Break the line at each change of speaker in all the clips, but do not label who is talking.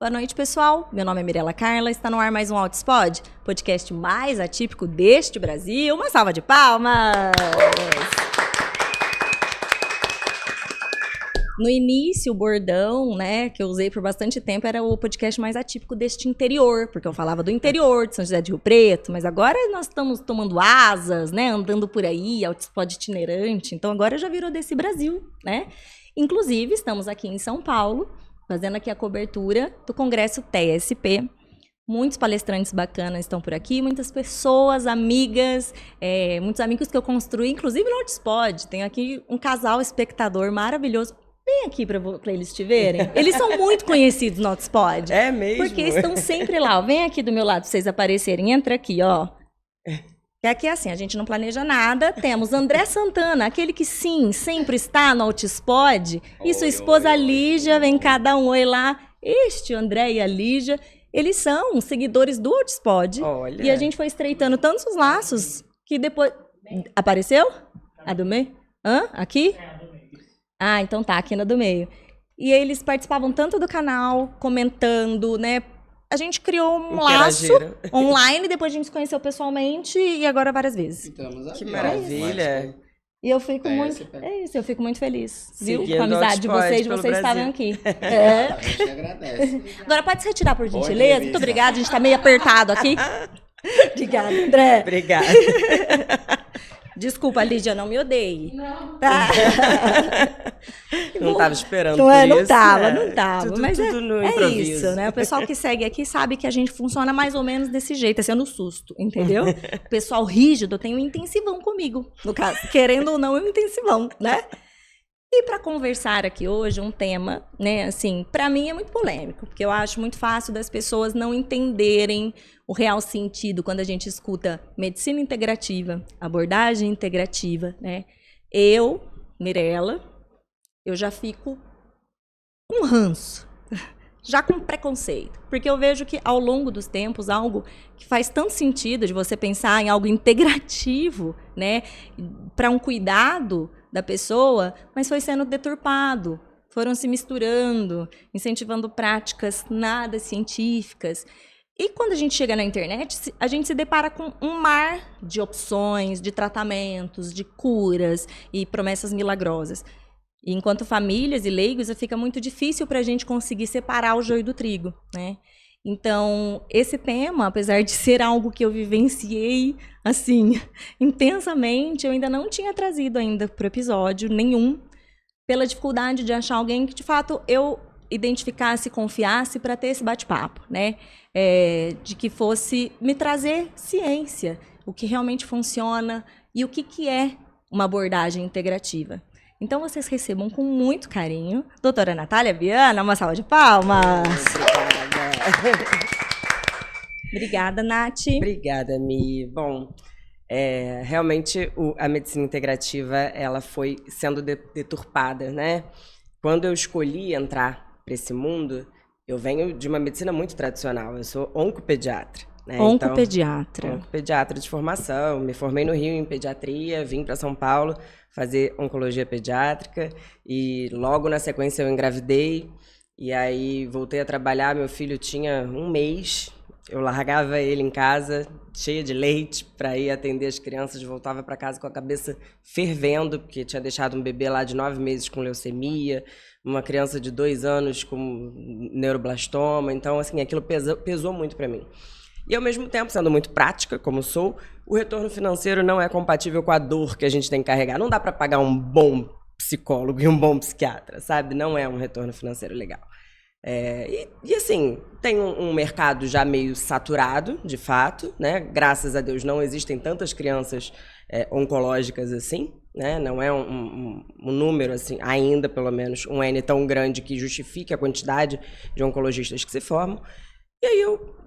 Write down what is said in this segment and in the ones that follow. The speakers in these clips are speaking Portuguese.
Boa noite, pessoal. Meu nome é Mirela Carla, está no ar mais um Altispod, podcast mais atípico deste Brasil. Uma salva de palmas! No início, o bordão, né, que eu usei por bastante tempo, era o podcast mais atípico deste interior, porque eu falava do interior de São José de Rio Preto, mas agora nós estamos tomando asas, né, andando por aí, Altispod itinerante, então agora já virou desse Brasil, né? Inclusive, estamos aqui em São Paulo, fazendo aqui a cobertura do Congresso TSP. Muitos palestrantes bacanas estão por aqui, muitas pessoas, amigas, muitos amigos que eu construí, inclusive no Altispod. Tenho aqui um casal espectador maravilhoso. Vem aqui para eles te verem. Eles são muito conhecidos no Altispod.
É mesmo?
Porque estão sempre lá. Ó. Vem aqui do meu lado para vocês aparecerem. Entra aqui, ó. Que aqui é assim, a gente não planeja nada. Temos André Santana, aquele que sim, sempre está no Altispod. E sua esposa Lígia, vem cada um oi lá. Este André e a Lígia, eles são seguidores do Altispod.
Olha.
E a gente foi estreitando tantos os laços que depois... Apareceu? A do meio? Hã? Aqui? Ah, então tá, aqui na do meio. E eles participavam tanto do canal, comentando, né? A gente criou um laço online, depois a gente se conheceu pessoalmente e agora várias vezes.
Que maravilha.
E eu fico muito... É isso, eu fico muito feliz, viu?
Seguindo
Com a amizade de vocês estarem aqui. É.
A gente agradece.
Agora pode se retirar, por gentileza? Muito obrigada, a gente tá meio apertado aqui. Obrigada, André.
Obrigada.
Desculpa, Lídia, não me odeie.
Não.
Tá.
Não estava esperando
Não,
por isso.
não tava.
Tudo,
mas
tudo no
é
improviso.
isso, né? O pessoal que segue aqui sabe que a gente funciona mais ou menos desse jeito, é sendo susto, entendeu? O pessoal rígido tem um intensivão comigo, no caso. Querendo ou não, é um intensivão, né? E para conversar aqui hoje, um tema, né, assim, para mim é muito polêmico, porque eu acho muito fácil das pessoas não entenderem o real sentido quando a gente escuta medicina integrativa, abordagem integrativa, né? Eu, Mirela, eu já fico com ranço, já com preconceito, porque eu vejo que ao longo dos tempos, algo que faz tanto sentido de você pensar em algo integrativo, né, para um cuidado da pessoa, mas foi sendo deturpado, foram se misturando, incentivando práticas nada científicas. E quando a gente chega na internet, a gente se depara com um mar de opções, de tratamentos, de curas e promessas milagrosas. E enquanto famílias e leigos, fica muito difícil para a gente conseguir separar o joio do trigo, né? Então, esse tema, apesar de ser algo que eu vivenciei, assim, intensamente, eu ainda não tinha trazido ainda para o episódio nenhum, pela dificuldade de achar alguém que, de fato, eu identificasse e confiasse para ter esse bate-papo, né? De que fosse me trazer ciência, o que realmente funciona e o que é uma abordagem integrativa. Então, vocês recebam com muito carinho doutora Natália Viana, uma salva de palmas. Obrigada, Nath.
Obrigada, Mi. Bom, realmente a medicina integrativa ela foi sendo deturpada, né? Quando eu escolhi entrar para esse mundo, eu venho de uma medicina muito tradicional. Eu sou oncopediatra. Né?
Oncopediatra.
Então, oncopediatra de formação. Me formei no Rio em pediatria, vim para São Paulo fazer oncologia pediátrica e logo na sequência eu engravidei. E aí voltei a trabalhar, meu filho tinha 1 mês, eu largava ele em casa, cheia de leite, para ir atender as crianças, voltava para casa com a cabeça fervendo, porque tinha deixado um bebê lá de 9 meses com leucemia, uma criança de 2 anos com neuroblastoma, então assim, aquilo pesou muito para mim. E ao mesmo tempo, sendo muito prática, como sou, o retorno financeiro não é compatível com a dor que a gente tem que carregar. Não dá para pagar um bom psicólogo e um bom psiquiatra, sabe? Não é um retorno financeiro legal. E assim, tem um mercado já meio saturado, de fato, né? Graças a Deus não existem tantas crianças oncológicas assim, né? Não é um número, assim, ainda pelo menos, um N tão grande que justifique a quantidade de oncologistas que se formam. E aí eu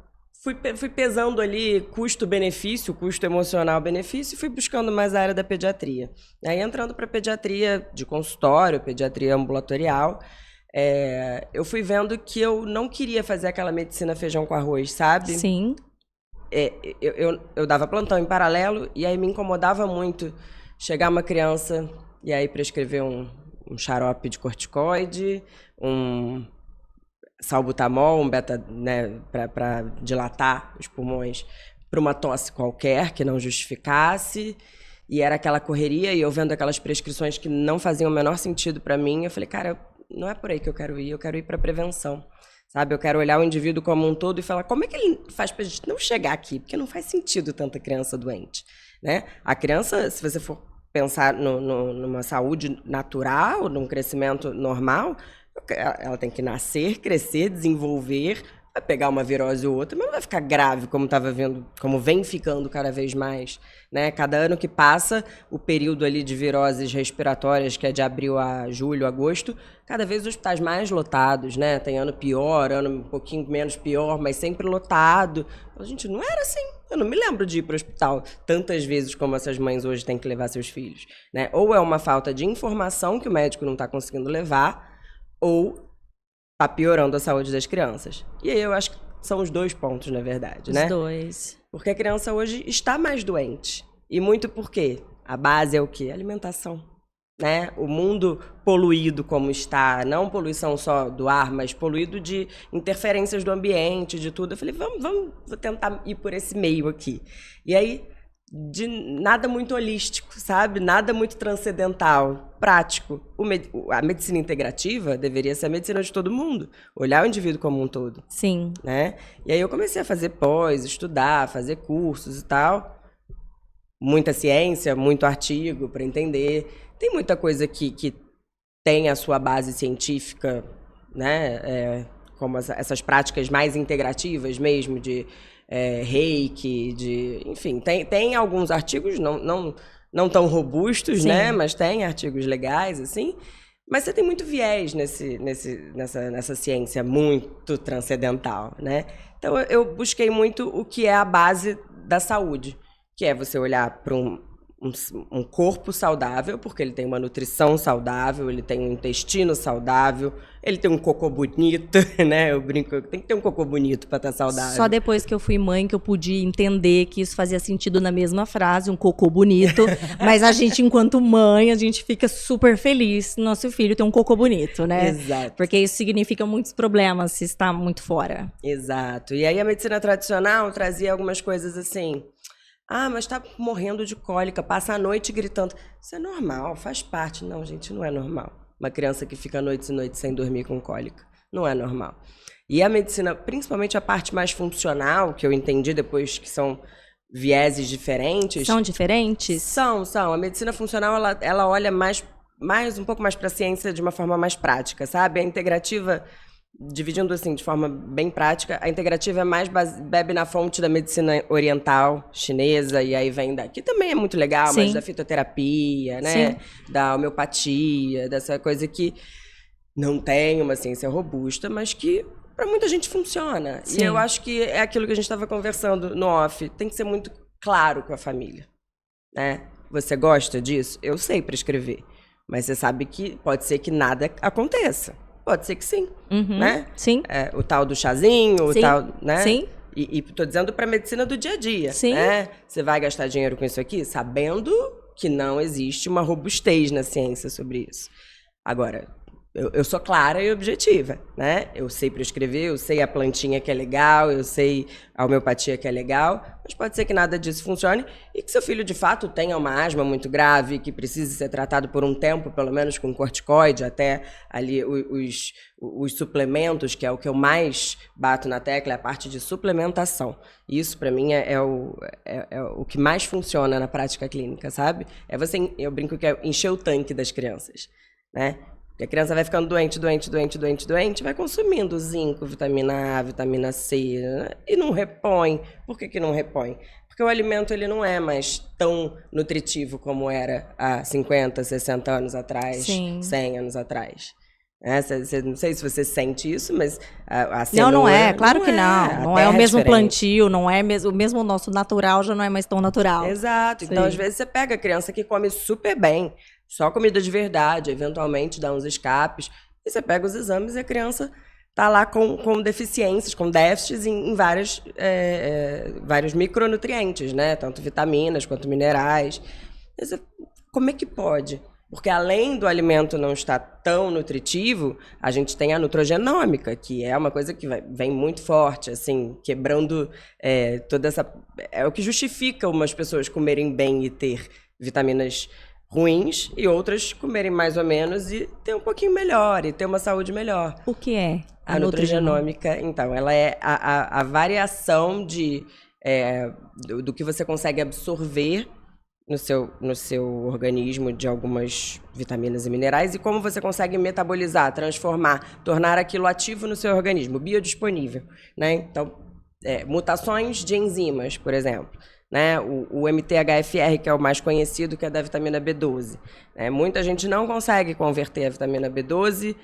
fui pesando ali custo-benefício, custo emocional-benefício, e fui buscando mais a área da pediatria. Aí entrando para pediatria de consultório, pediatria ambulatorial, eu fui vendo que eu não queria fazer aquela medicina feijão com arroz, sabe?
Sim.
Eu dava plantão em paralelo e aí me incomodava muito chegar uma criança e aí prescrever um xarope de corticoide, salbutamol, um beta, né, para dilatar os pulmões, para uma tosse qualquer que não justificasse. E era aquela correria, e eu vendo aquelas prescrições que não faziam o menor sentido para mim, eu falei, cara, não é por aí que eu quero ir para prevenção. Sabe, eu quero olhar o indivíduo como um todo e falar como é que ele faz pra gente não chegar aqui, porque não faz sentido tanta criança doente, né? A criança, se você for pensar numa saúde natural, num crescimento normal, ela tem que nascer, crescer, desenvolver, vai pegar uma virose ou outra, mas não vai ficar grave como estava vendo, como vem ficando cada vez mais, né? Cada ano que passa, o período ali de viroses respiratórias, que é de abril a julho, agosto, cada vez os hospitais mais lotados, né? Tem ano pior, ano um pouquinho menos pior, mas sempre lotado. A gente não era assim. Eu não me lembro de ir para o hospital tantas vezes como essas mães hoje têm que levar seus filhos, né? Ou é uma falta de informação que o médico não está conseguindo levar, ou tá piorando a saúde das crianças. E aí eu acho que são os dois pontos, na verdade, né?
Os dois.
Porque a criança hoje está mais doente. E muito por quê? A base é o quê? Alimentação. Né? O mundo poluído como está, não poluição só do ar, mas poluído de interferências do ambiente, de tudo. Eu falei, vamos tentar ir por esse meio aqui. E aí, de nada muito holístico, sabe? Nada muito transcendental, prático. A medicina integrativa deveria ser a medicina de todo mundo, olhar o indivíduo como um todo.
Sim.
Né? E aí eu comecei a fazer pós, estudar, fazer cursos e tal. Muita ciência, muito artigo para entender. Tem muita coisa que tem a sua base científica, né? Como essas práticas mais integrativas mesmo, de reiki, enfim, tem alguns artigos não tão robustos,
Sim.
né? Mas tem artigos legais, assim. Mas você tem muito viés nessa ciência muito transcendental, né? Então eu busquei muito o que é a base da saúde, que é você olhar para um corpo saudável, porque ele tem uma nutrição saudável, ele tem um intestino saudável, ele tem um cocô bonito, né? Eu brinco, tem que ter um cocô bonito para estar saudável.
Só depois que eu fui mãe que eu pude entender que isso fazia sentido na mesma frase, um cocô bonito. Mas a gente, enquanto mãe, a gente fica super feliz. Nosso filho tem um cocô bonito, né?
Exato.
Porque isso significa muitos problemas se está muito fora.
Exato. E aí a medicina tradicional trazia algumas coisas assim... Ah, mas tá morrendo de cólica, passa a noite gritando. Isso é normal, faz parte. Não, gente, não é normal. Uma criança que fica noites e noites sem dormir com cólica. Não é normal. E a medicina, principalmente a parte mais funcional, que eu entendi depois que são vieses diferentes.
São diferentes?
São. A medicina funcional, ela olha um pouco mais para a ciência de uma forma mais prática, sabe? A integrativa... Dividindo assim de forma bem prática, a integrativa é mais bebe na fonte da medicina oriental, chinesa, e aí vem daqui também é muito legal,
Sim.
mas da fitoterapia, né?
Sim.
Da homeopatia, dessa coisa que não tem uma ciência robusta, mas que para muita gente funciona.
Sim.
E eu acho que é aquilo que a gente estava conversando no off, tem que ser muito claro com a família, né? Você gosta disso? Eu sei prescrever, mas você sabe que pode ser que nada aconteça. Pode ser que sim, né?
Sim.
O tal do chazinho,
Sim.
o tal, né?
Sim.
E tô dizendo para medicina do dia a dia,
Sim.
né? Você vai gastar dinheiro com isso aqui sabendo que não existe uma robustez na ciência sobre isso. Agora, eu sou clara e objetiva, né? Eu sei prescrever, eu sei a plantinha que é legal, eu sei a homeopatia que é legal, mas pode ser que nada disso funcione e que seu filho, de fato, tenha uma asma muito grave, que precise ser tratado por um tempo, pelo menos com corticoide, até ali os suplementos, que é o que eu mais bato na tecla, é a parte de suplementação. Isso, para mim, é o que mais funciona na prática clínica, sabe? Eu brinco que é encher o tanque das crianças, né? Porque a criança vai ficando doente, vai consumindo zinco, vitamina A, vitamina C, né? E não repõe. Por que não repõe? Porque o alimento ele não é mais tão nutritivo como era há 50, 60 anos atrás,
Sim.
100 anos atrás. Não sei se você sente isso, mas a cenoura...
Não é, claro que não. Não é o mesmo
diferente.
plantio, não é o mesmo nosso natural, já não é mais tão natural.
Exato. Então,
Sim.
às vezes, você pega a criança que come super bem, só comida de verdade, eventualmente dá uns escapes, e você pega os exames e a criança tá lá com deficiências, com déficits em vários micronutrientes, né? Tanto vitaminas quanto minerais. Como é que pode? Porque além do alimento não estar tão nutritivo, a gente tem a nutrogenômica, que é uma coisa que vem muito forte, assim, quebrando toda essa... É o que justifica umas pessoas comerem bem e ter vitaminas ruins e outras comerem mais ou menos e ter um pouquinho melhor, e ter uma saúde melhor.
O que é
a nutrogenômica? Então, ela é a variação do que você consegue absorver no seu organismo de algumas vitaminas e minerais e como você consegue metabolizar, transformar, tornar aquilo ativo no seu organismo, biodisponível, né? Então, mutações de enzimas, por exemplo, né? O MTHFR, que é o mais conhecido, que é da vitamina B12. Muita gente não consegue converter a vitamina B12,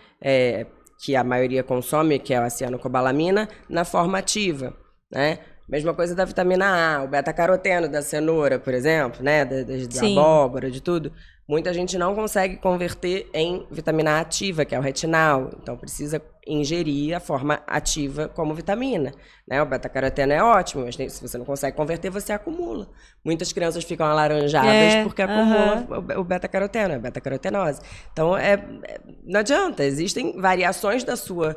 que a maioria consome, que é a cianocobalamina, na forma ativa, né? Mesma coisa da vitamina A, o beta-caroteno da cenoura, por exemplo, né? Da abóbora, de tudo. Muita gente não consegue converter em vitamina A ativa, que é o retinal. Então, precisa ingerir a forma ativa como vitamina, né? O beta-caroteno é ótimo, mas se você não consegue converter, você acumula. Muitas crianças ficam alaranjadas porque acumulam o beta-caroteno, a beta-carotenose. Então, não adianta. Existem variações da sua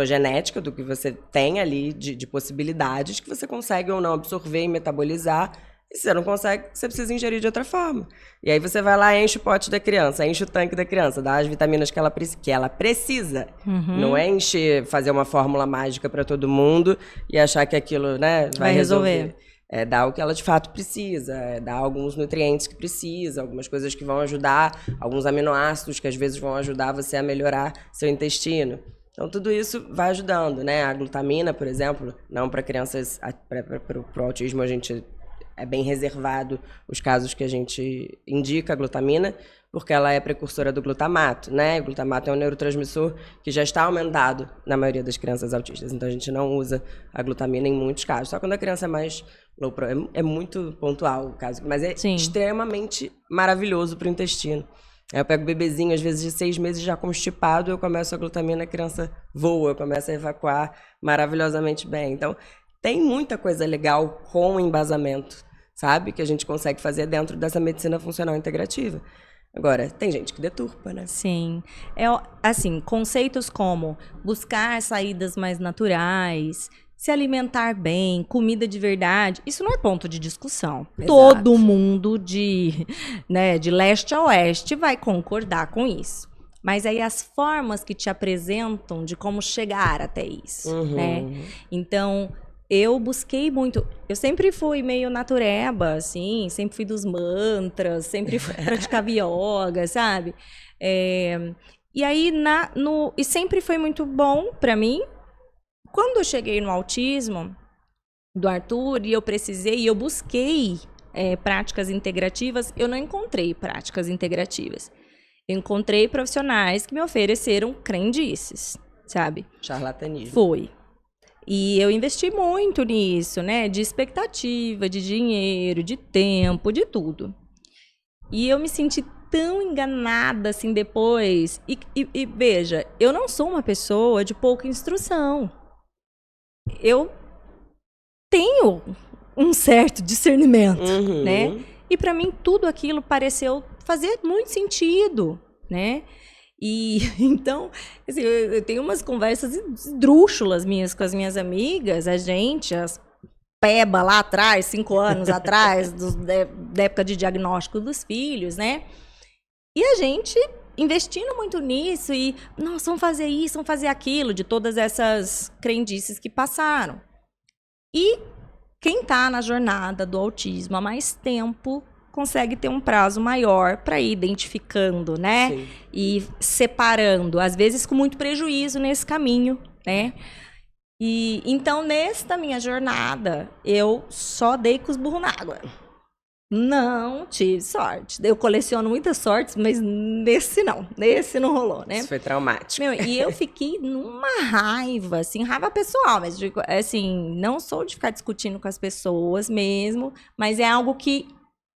genética, do que você tem ali de possibilidades que você consegue ou não absorver e metabolizar. E se você não consegue, você precisa ingerir de outra forma. E aí você vai lá, enche o pote da criança, enche o tanque da criança, dá as vitaminas que ela precisa. Uhum. Não é fazer uma fórmula mágica para todo mundo e achar que aquilo, né, vai resolver. Dar o que ela de fato precisa, dar alguns nutrientes que precisa, algumas coisas que vão ajudar, alguns aminoácidos que às vezes vão ajudar você a melhorar seu intestino. Então, tudo isso vai ajudando, né? A glutamina, por exemplo, não para crianças, para o autismo a gente é bem reservado os casos que a gente indica a glutamina, porque ela é precursora do glutamato, né? O glutamato é um neurotransmissor que já está aumentado na maioria das crianças autistas, então a gente não usa a glutamina em muitos casos, só quando a criança é mais low pro, é muito pontual o caso, mas é extremamente maravilhoso para o intestino. Eu pego o bebezinho, às vezes de 6 meses já constipado, eu começo a glutamina, a criança voa, começa a evacuar maravilhosamente bem. Então, tem muita coisa legal com embasamento, sabe? Que a gente consegue fazer dentro dessa medicina funcional integrativa. Agora, tem gente que deturpa, né?
Sim. Assim, conceitos como buscar saídas mais naturais, se alimentar bem, comida de verdade, isso não é ponto de discussão. Exato. Todo mundo de leste a oeste vai concordar com isso. Mas aí as formas que te apresentam de como chegar até isso, né? Então, eu busquei muito... Eu sempre fui meio natureba, assim, sempre fui dos mantras, sempre praticava yoga, sabe? E aí, e sempre foi muito bom pra mim. Quando eu cheguei no autismo do Arthur e eu busquei práticas integrativas, eu não encontrei práticas integrativas. Eu encontrei profissionais que me ofereceram crendices, sabe?
Charlatanismo.
Foi. E eu investi muito nisso, né? De expectativa, de dinheiro, de tempo, de tudo. E eu me senti tão enganada, assim, depois. E veja, eu não sou uma pessoa de pouca instrução. Eu tenho um certo discernimento, né? E para mim tudo aquilo pareceu fazer muito sentido, né? E então, assim, eu tenho umas conversas esdrúxulas minhas com as minhas amigas, as peba lá atrás, 5 anos atrás, da época de diagnóstico dos filhos, né? E a gente investindo muito nisso e, nossa, vamos fazer isso, vamos fazer aquilo, de todas essas crendices que passaram. E quem está na jornada do autismo há mais tempo consegue ter um prazo maior para ir identificando, né? Sim. E separando, às vezes com muito prejuízo nesse caminho, né? E então, nesta minha jornada, eu só dei com os burros na água. Não tive sorte. Eu coleciono muitas sortes, mas nesse não rolou, né?
Isso foi traumático.
E eu fiquei numa raiva, assim, raiva pessoal, mas assim, não sou de ficar discutindo com as pessoas mesmo, mas é algo que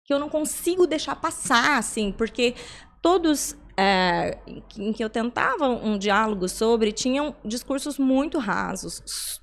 eu não consigo deixar passar, assim, porque todos em que eu tentava um diálogo sobre tinham discursos muito rasos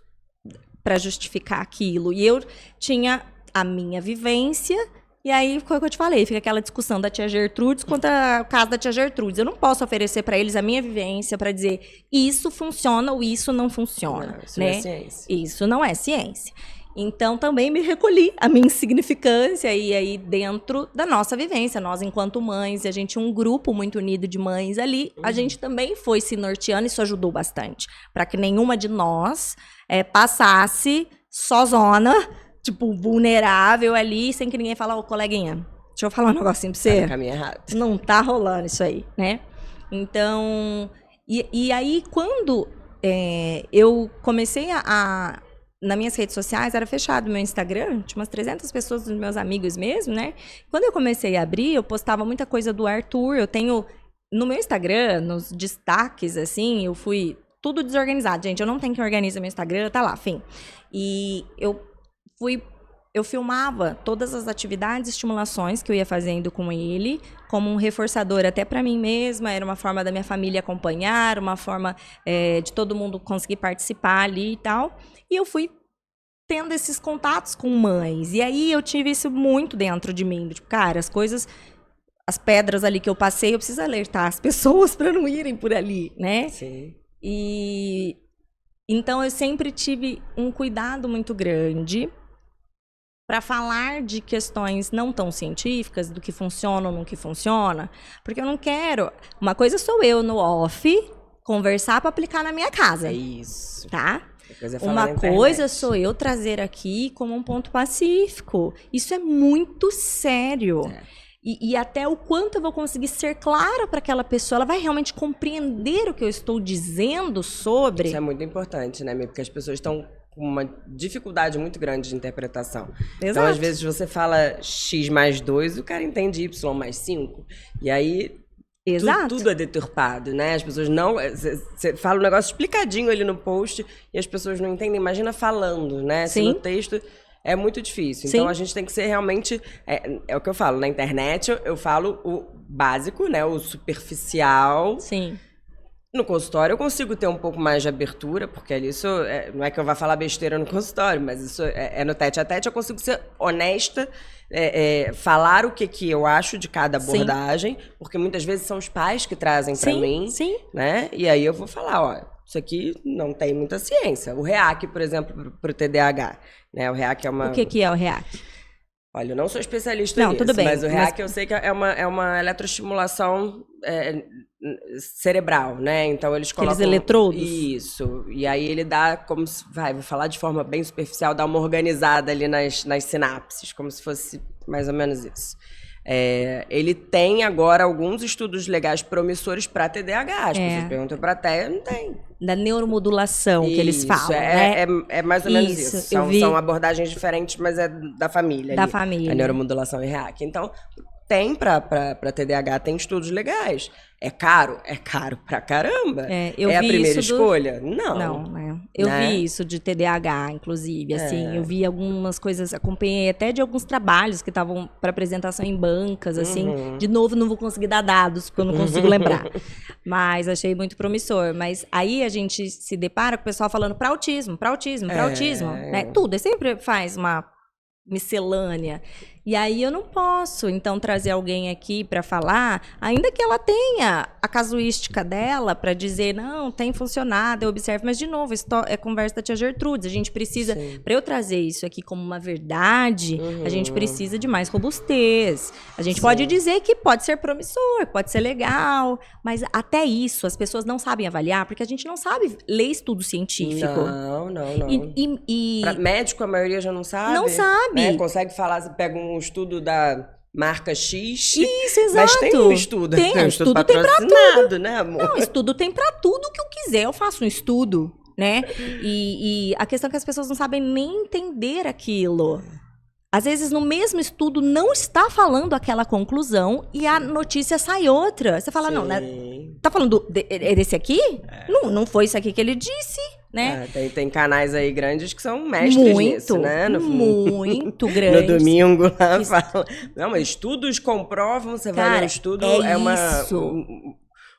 para justificar aquilo. E eu tinha a minha vivência E aí, foi o que eu te falei, fica aquela discussão da tia Gertrudes contra o caso da tia Gertrudes. Eu não posso oferecer para eles a minha vivência para dizer isso funciona ou isso não funciona.
Não, isso
né?
não é ciência.
Isso não é ciência. Então, também me recolhi a minha insignificância e aí dentro da nossa vivência. Nós, enquanto mães, a gente tinha um grupo muito unido de mães ali, a gente também foi se norteando, isso ajudou bastante. Para que nenhuma de nós passasse sozona, tipo, vulnerável ali, sem que ninguém fale, ô, coleguinha, deixa eu falar um negocinho pra você.
Tá no caminho errado.
Não tá rolando isso aí, né? Então, e aí quando eu comecei nas minhas redes sociais, era fechado o meu Instagram, tinha umas 300 pessoas dos meus amigos mesmo, né? Quando eu comecei a abrir, eu postava muita coisa do Arthur, eu tenho, no meu Instagram, nos destaques, assim, eu fui tudo desorganizado, gente, eu não tenho quem organiza meu Instagram, tá lá, enfim. E eu filmava todas as atividades e estimulações que eu ia fazendo com ele, como um reforçador até para mim mesma, era uma forma da minha família acompanhar, uma forma de todo mundo conseguir participar ali e tal. E eu fui tendo esses contatos com mães. E aí eu tive isso muito dentro de mim. Tipo, cara, as pedras ali que eu passei, eu preciso alertar as pessoas para não irem por ali, né?
Sim.
E então eu sempre tive um cuidado muito grande para falar de questões não tão científicas, do que funciona ou não que funciona, porque eu não quero. Uma coisa sou eu no off conversar para aplicar na minha casa.
É isso.
Tá?
Uma
coisa sou eu trazer aqui como um ponto pacífico. Isso é muito sério. E até o quanto eu vou conseguir ser clara para aquela pessoa, ela vai realmente compreender o que eu estou dizendo sobre.
Isso é muito importante, né, porque as pessoas estão com uma dificuldade muito grande de interpretação.
Exato.
Então, às vezes, você fala X mais 2, o cara entende Y mais 5. E aí, tudo é deturpado, né? As pessoas não... Você fala um negócio explicadinho ali no post e as pessoas não entendem. Imagina falando, né?
Sim.
Se no texto... É muito difícil. Então, a gente tem que ser realmente... É o que eu falo. Na internet, eu falo o básico, né? O superficial.
Sim.
No consultório, eu consigo ter um pouco mais de abertura, porque ali isso... não é que eu vá falar besteira no consultório, mas isso é no tete-a-tete. Eu consigo ser honesta, falar o que eu acho de cada abordagem, porque muitas vezes são os pais que trazem pra mim.
Sim.
Né? E aí eu vou falar, ó... Isso aqui não tem muita ciência. O REAC, por exemplo, para o TDAH. Né? O REAC é uma...
O que é o REAC?
Olha, eu não sou especialista nisso,
tudo bem,
mas o REAC eu sei que é uma eletroestimulação cerebral, né? Então eles colocam...
Aqueles eletrodos?
Isso. E aí ele dá como se... vou falar de forma bem superficial, dá uma organizada ali nas sinapses, como se fosse mais ou menos isso. Ele tem agora alguns estudos legais promissores para TDAH. As pessoas perguntam para TEA, não tem.
Da neuromodulação que eles falam, né?
É mais ou menos isso. São abordagens diferentes, mas é da família.
Da família.
A neuromodulação e REAC. Então, tem para TDAH, tem estudos legais. É caro? É caro pra caramba.
Eu
a
vi
primeira
isso
escolha? Não.
Não, né? Eu vi isso de TDAH, inclusive, assim, eu vi algumas coisas, acompanhei até de alguns trabalhos que estavam para apresentação em bancas, assim, de novo não vou conseguir dar dados, porque eu não consigo lembrar, mas achei muito promissor, mas aí a gente se depara com o pessoal falando para autismo, né? Tudo, sempre faz uma miscelânea. E aí eu não posso, então, trazer alguém aqui para falar, ainda que ela tenha a casuística dela para dizer, não, tem funcionado, eu observo, mas, de novo, isso é conversa da tia Gertrudes, a gente precisa, para eu trazer isso aqui como uma verdade, a gente precisa de mais robustez. A gente pode dizer que pode ser promissor, pode ser legal, mas até isso as pessoas não sabem avaliar, porque a gente não sabe ler estudo científico.
Não.
Pra
médico, a maioria já não sabe.
Não sabe.
Né? Consegue falar, você pega um estudo da marca X.
Isso, exato.
Mas tem um estudo.
Tem um estudo
patrocinado,
tem pra tudo.
Né, amor?
Não, estudo tem pra tudo que eu quiser. Eu faço um estudo, né? E a questão é que as pessoas não sabem nem entender aquilo. Às vezes, no mesmo estudo, não está falando aquela conclusão e a notícia sai outra. Você fala, não, né? Tá falando desse aqui? Não foi isso aqui que ele disse, né?
Tem canais aí grandes que são mestres nisso, né?
Muito grandes.
No domingo lá fala. Não, mas estudos comprovam, você vai ler um estudo,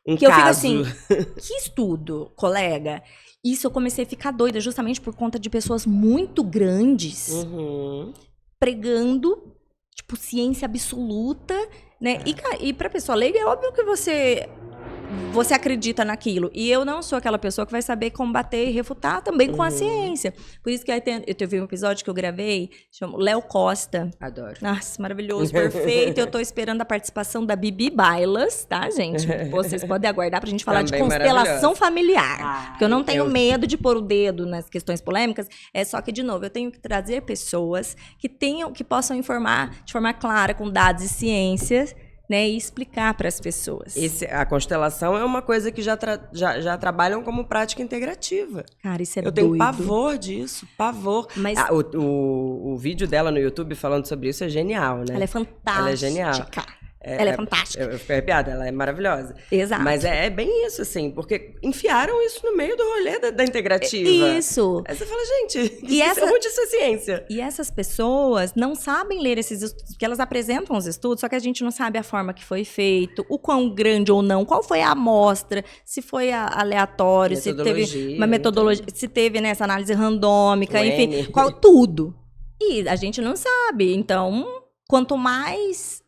um
que
caso.
Eu fico assim, que estudo, colega? Isso eu comecei a ficar doida justamente por conta de pessoas muito grandes pregando tipo, ciência absoluta, né? E pra pessoa leiga, é óbvio que você acredita naquilo. E eu não sou aquela pessoa que vai saber combater e refutar também com a ciência. Por isso que eu teve um episódio que eu gravei, chama Léo Costa.
Adoro.
Nossa, maravilhoso, perfeito. Eu tô esperando a participação da Bibi Bailas, tá, gente? Vocês podem aguardar pra gente falar
Também
de constelação familiar.
Ah,
Porque eu não tenho medo de pôr o dedo nas questões polêmicas. É só que, de novo, eu tenho que trazer pessoas que possam informar de forma clara, com dados e ciências, né, e explicar para as pessoas.
A constelação é uma coisa que já trabalham como prática integrativa.
Cara, isso é
Eu
doido.
tenho pavor disso, pavor.
Mas
O vídeo dela no YouTube falando sobre isso é genial, né?
ela é fantástica.
Ela é genial.
Ela é fantástica.
Eu fico arrepiada, ela é maravilhosa.
Exato.
Mas é bem isso, assim, porque enfiaram isso no meio do rolê da integrativa.
Isso.
Aí você fala, gente, onde isso é ciência?
E essas pessoas não sabem ler esses estudos, porque elas apresentam os estudos, só que a gente não sabe a forma que foi feito, o quão grande ou não, qual foi a amostra, se foi aleatório, se teve uma metodologia, se teve, né, essa análise randômica, enfim, tudo. E a gente não sabe. Então, quanto mais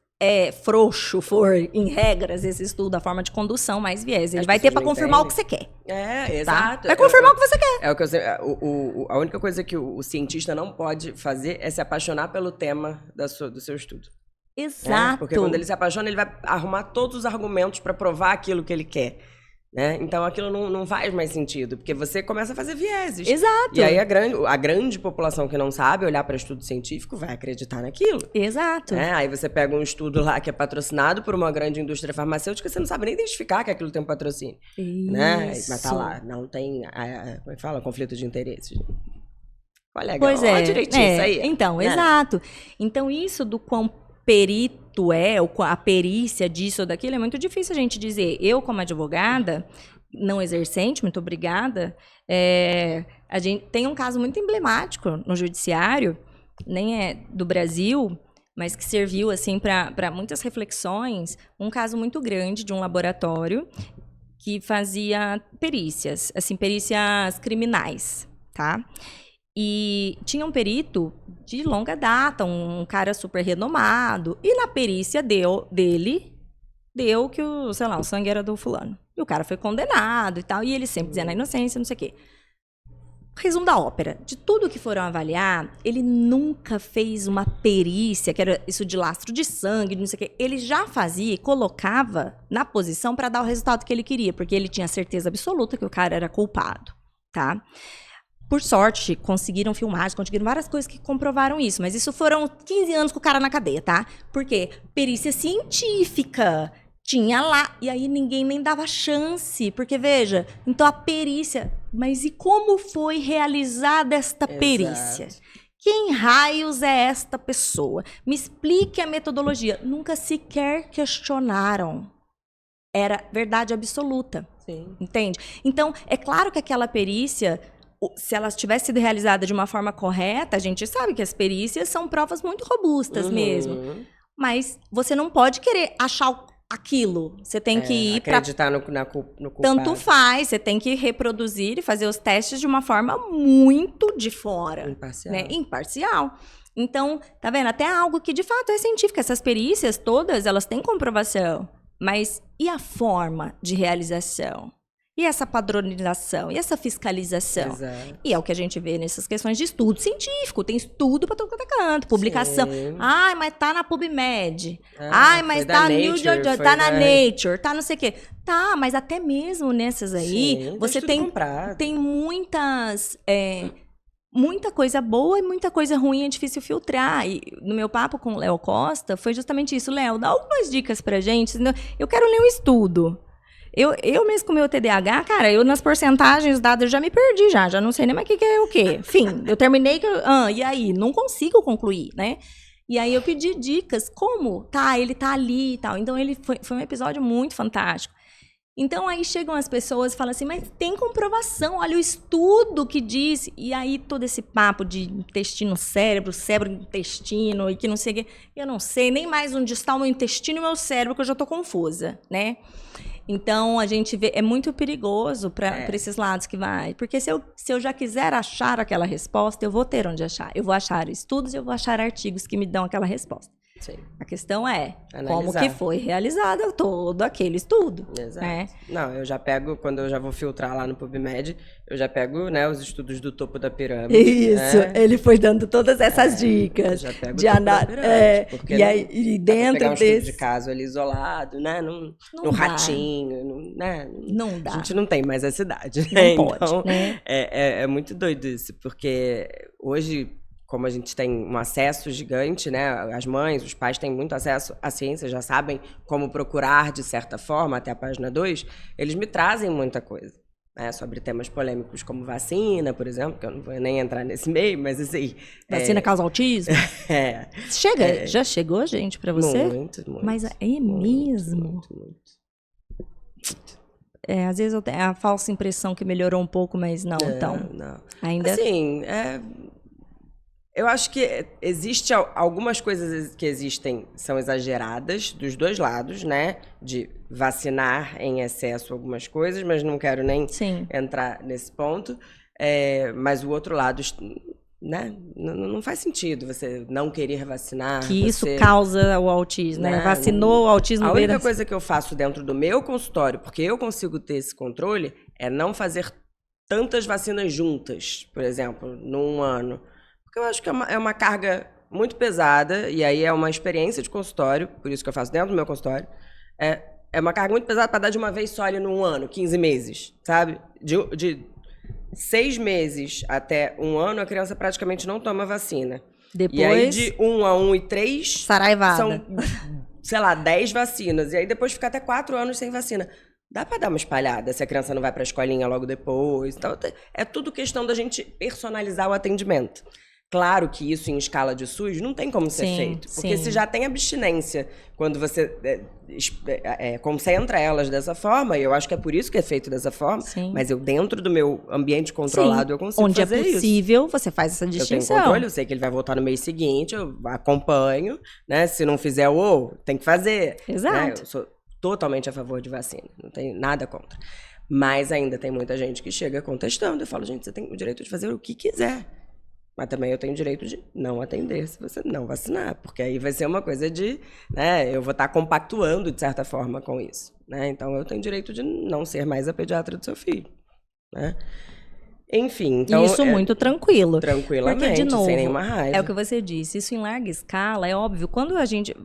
frouxo for, em regras, esse estudo, a forma de condução, mais viés. Ele vai ter para confirmar o que você quer.
Exato.
Tá? Vai confirmar o que você quer.
É o que a única coisa que o cientista não pode fazer é se apaixonar pelo tema do seu estudo.
Exato.
Porque quando ele se apaixona, ele vai arrumar todos os argumentos para provar aquilo que ele quer. Né? Então aquilo não faz mais sentido, porque você começa a fazer vieses.
Exato.
E aí a grande população que não sabe olhar para estudo científico vai acreditar naquilo.
Exato.
Aí você pega um estudo lá que é patrocinado por uma grande indústria farmacêutica, você não sabe nem identificar que aquilo tem um patrocínio.
Isso.
Né? Mas tá lá, não tem, como é que fala? Conflito de interesses. Colega,
pois é.
Direitinho, isso aí.
Então, exato. Então isso do quão perito a perícia disso ou daquilo, é muito difícil a gente dizer. Eu, como advogada, não exercente, muito obrigada, a gente tem um caso muito emblemático no judiciário, nem é do Brasil, mas que serviu assim para muitas reflexões, um caso muito grande de um laboratório que fazia perícias, assim, perícias criminais, tá? E tinha um perito de longa data, um cara super renomado. E na perícia dele, deu que o sangue era do fulano. E o cara foi condenado e tal. E ele sempre dizendo a inocência, não sei o quê. Resumo da ópera. De tudo que foram avaliar, ele nunca fez uma perícia, que era isso de lastro de sangue, não sei o quê. Ele já fazia e colocava na posição para dar o resultado que ele queria. Porque ele tinha certeza absoluta que o cara era culpado, tá? Por sorte, conseguiram filmagens, conseguiram várias coisas que comprovaram isso. Mas isso foram 15 anos com o cara na cadeia, tá? Por quê? Perícia científica. Tinha lá. E aí ninguém nem dava chance. Porque, veja, então a perícia... Mas e como foi realizada esta perícia? Quem raios é esta pessoa? Me explique a metodologia. Nunca sequer questionaram. Era verdade absoluta.
Sim.
Entende? Então, é claro que aquela perícia... Se ela tivesse sido realizada de uma forma correta, a gente sabe que as perícias são provas muito robustas mesmo. Mas você não pode querer achar aquilo. Você tem que ir para...
acreditar no culpado.
Tanto faz. Você tem que reproduzir e fazer os testes de uma forma muito de fora.
Imparcial.
Né? Imparcial. Então, tá vendo? Até algo que de fato é científico. Essas perícias todas, elas têm comprovação. Mas e a forma de realização? E essa padronização? E essa fiscalização?
Exato.
E é o que a gente vê nessas questões de estudo científico. Tem estudo para todo quanto é canto. Publicação.
Sim.
Ai, mas tá na PubMed. Ai, mas tá
Nature,
na Nature. Tá não sei o quê. Tá, mas até mesmo nessas aí,
Sim,
você
comprado.
tem muitas... muita coisa boa e muita coisa ruim, é difícil filtrar. E no meu papo com o Léo Costa, foi justamente isso. Léo, dá algumas dicas pra gente. Eu quero ler um estudo. Eu mesmo com o meu TDAH, cara, eu nas porcentagens, os dados, eu já me perdi já não sei nem mais o que é o quê. Enfim, eu terminei, e aí? Não consigo concluir, né? E aí eu pedi dicas, como? Tá, ele tá ali e tal. Então, foi um episódio muito fantástico. Então, aí chegam as pessoas e falam assim, mas tem comprovação, olha o estudo que diz. E aí, todo esse papo de intestino, cérebro, intestino, e que não sei o quê. Eu não sei nem mais onde está o meu intestino e o meu cérebro, que eu já tô confusa, né? Então, a gente vê, é muito perigoso para esses lados que vai. Porque se eu já quiser achar aquela resposta, eu vou ter onde achar. Eu vou achar estudos, eu vou achar artigos que me dão aquela resposta.
Sim.
A questão é como
Analisar.
que foi realizado todo aquele estudo.
Exato.
Né?
Não, eu já pego, quando eu já vou filtrar lá no PubMed, eu já pego, né, os estudos do topo da pirâmide.
Isso,
né?
ele foi dando todas essas dicas.
Eu já pego
de
o topo da
ana-
pirâmide, porque
e aí, e
dá pra pegar
dentro
um estudo
desse...
de caso ali isolado, né, no
Não dá.
ratinho, né?
Não dá.
A gente não tem mais essa idade,
Não
né?
pode,
Então,
né?
é muito doido isso, porque hoje, como a gente tem um acesso gigante, né? As mães, os pais têm muito acesso à ciência, já sabem como procurar de certa forma, até a página 2, eles me trazem muita coisa. Né, sobre temas polêmicos como vacina, por exemplo, que eu não vou nem entrar nesse meio, mas assim...
Vacina causa autismo? Já chegou, gente, pra você?
Muito, muito.
Mas é mesmo?
Muito. Muito.
Às vezes eu tenho a falsa impressão que melhorou um pouco, mas não, então.
Não.
Ainda.
Assim, eu acho que existe algumas coisas que existem, são exageradas dos dois lados, né? De vacinar em excesso algumas coisas, mas não quero nem
Sim.
entrar nesse ponto. Mas o outro lado, né? Não faz sentido você não querer vacinar.
Que isso causa o autismo, né? Vacinou o autismo.
A única coisa que eu faço dentro do meu consultório, porque eu consigo ter esse controle, é não fazer tantas vacinas juntas, por exemplo, num ano. Porque eu acho que é uma carga muito pesada, e aí é uma experiência de consultório, por isso que eu faço dentro do meu consultório. É uma carga muito pesada para dar de uma vez só ali num ano, 15 meses, sabe? De 6 meses até um ano, a criança praticamente não toma vacina.
Depois,
e aí de 1 a 1 e 3,
saraivada.
são, sei lá, 10 vacinas. E aí depois fica até 4 anos sem vacina. Dá para dar uma espalhada se a criança não vai para a escolinha logo depois. Então, é tudo questão da gente personalizar o atendimento. Claro que isso em escala de SUS não tem como ser feito. Porque se já tem abstinência, quando você concentra elas dessa forma, e eu acho que é por isso que é feito dessa forma, mas eu dentro do meu ambiente controlado eu consigo fazer isso.
Onde é possível, você faz essa distinção.
Eu tenho controle, eu sei que ele vai voltar no mês seguinte, eu acompanho, né? Se não fizer, tem que fazer.
Exato.
Né? Eu sou totalmente a favor de vacina, não tenho nada contra. Mas ainda tem muita gente que chega contestando. Eu falo, gente, você tem o direito de fazer o que quiser. Mas também eu tenho o direito de não atender se você não vacinar. Porque aí vai ser uma coisa de... né, eu vou estar compactuando, de certa forma, com isso. Né? Então, eu tenho o direito de não ser mais a pediatra do seu filho. Né? Enfim, então...
Isso muito tranquilo.
Tranquilamente,
porque, de novo,
sem nenhuma raiva.
É o que você disse. Isso em larga escala, é óbvio. Quando a gente...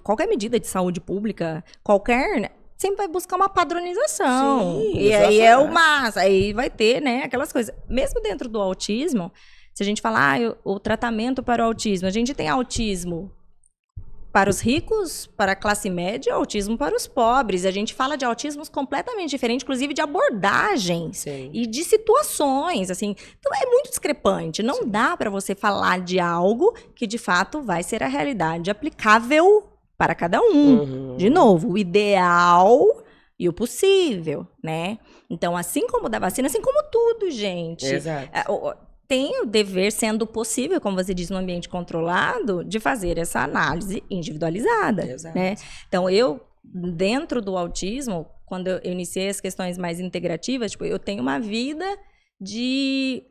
qualquer medida de saúde pública, sempre vai buscar uma padronização.
Sim,
e aí é o massa. Aí vai ter, né, aquelas coisas. Mesmo dentro do autismo... Se a gente falar o tratamento para o autismo, a gente tem autismo para os ricos, para a classe média, autismo para os pobres. A gente fala de autismos completamente diferentes, inclusive de abordagens e de situações, assim. Então é muito discrepante. Não dá para você falar de algo que de fato vai ser a realidade aplicável para cada um. De novo, o ideal e o possível, né? Então, assim como da vacina, assim como tudo, gente.
Exato.
Tem o dever, sendo possível, como você diz, no ambiente controlado, de fazer essa análise individualizada.
Exato.
Né? Então, dentro do autismo, quando eu iniciei as questões mais integrativas, tipo, eu tenho uma vida de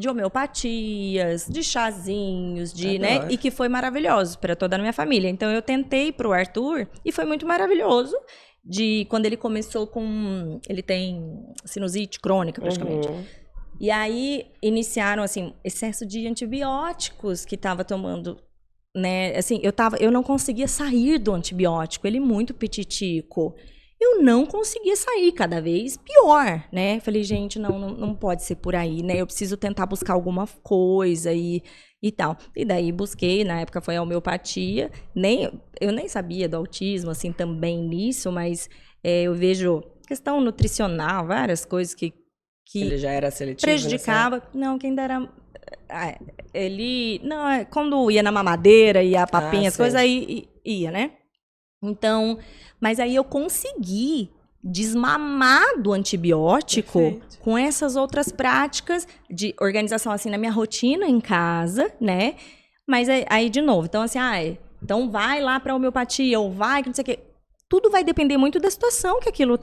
homeopatias, de chazinhos, né? E que foi maravilhoso para toda a minha família. Então, eu tentei para o Arthur e foi muito maravilhoso. Quando ele começou ele tem sinusite crônica, praticamente. E aí, iniciaram, assim, excesso de antibióticos que estava tomando, né? Assim, eu não conseguia sair do antibiótico, ele muito petitico. Eu não conseguia sair, cada vez pior, né? Falei, gente, não pode ser por aí, né? Eu preciso tentar buscar alguma coisa e tal. E daí busquei, na época foi a homeopatia. Eu nem sabia do autismo, assim, também nisso, mas eu vejo questão nutricional, várias coisas que
ele já era seletivo?
Prejudicava. Não, quem dera... quando ia na mamadeira, ia a papinha, as coisas, aí ia, né? Então, mas aí eu consegui desmamar do antibiótico com essas outras práticas de organização, assim, na minha rotina em casa, né? Mas aí de novo, então assim, então vai lá pra homeopatia, ou vai, que não sei o quê. Tudo vai depender muito da situação que aquilo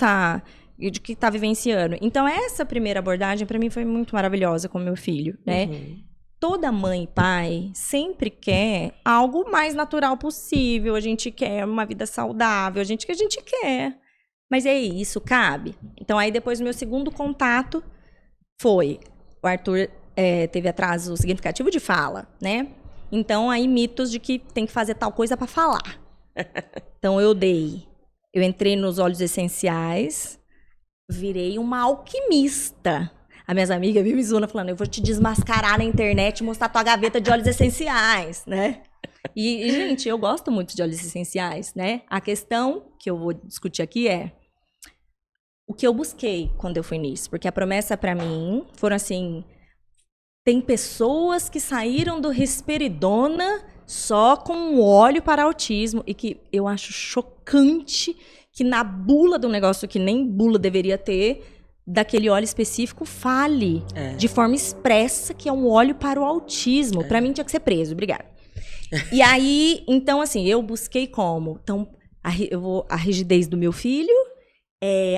de que tá vivenciando. Então, essa primeira abordagem, para mim, foi muito maravilhosa com meu filho, né? toda mãe e pai sempre quer algo mais natural possível. A gente quer uma vida saudável, a gente quer. Mas e aí, isso cabe? Então, aí depois o meu segundo contato foi... O Arthur teve atraso significativo de fala, né? Então, aí mitos de que tem que fazer tal coisa pra falar. Então, eu entrei nos óleos essenciais, virei uma alquimista. As minhas amigas vivem me zoando, falando, eu vou te desmascarar na internet e mostrar tua gaveta de óleos essenciais, né? E, gente, eu gosto muito de óleos essenciais, né? A questão que eu vou discutir aqui é o que eu busquei quando eu fui nisso. Porque a promessa pra mim foram assim, tem pessoas que saíram do Risperidona só com um óleo para autismo e que eu acho chocante que na bula do negócio que nem bula deveria ter, daquele óleo específico, fale de forma expressa que é um óleo para o autismo. Pra mim tinha que ser preso, obrigada. E aí, então assim, eu busquei como? Então, a rigidez do meu filho,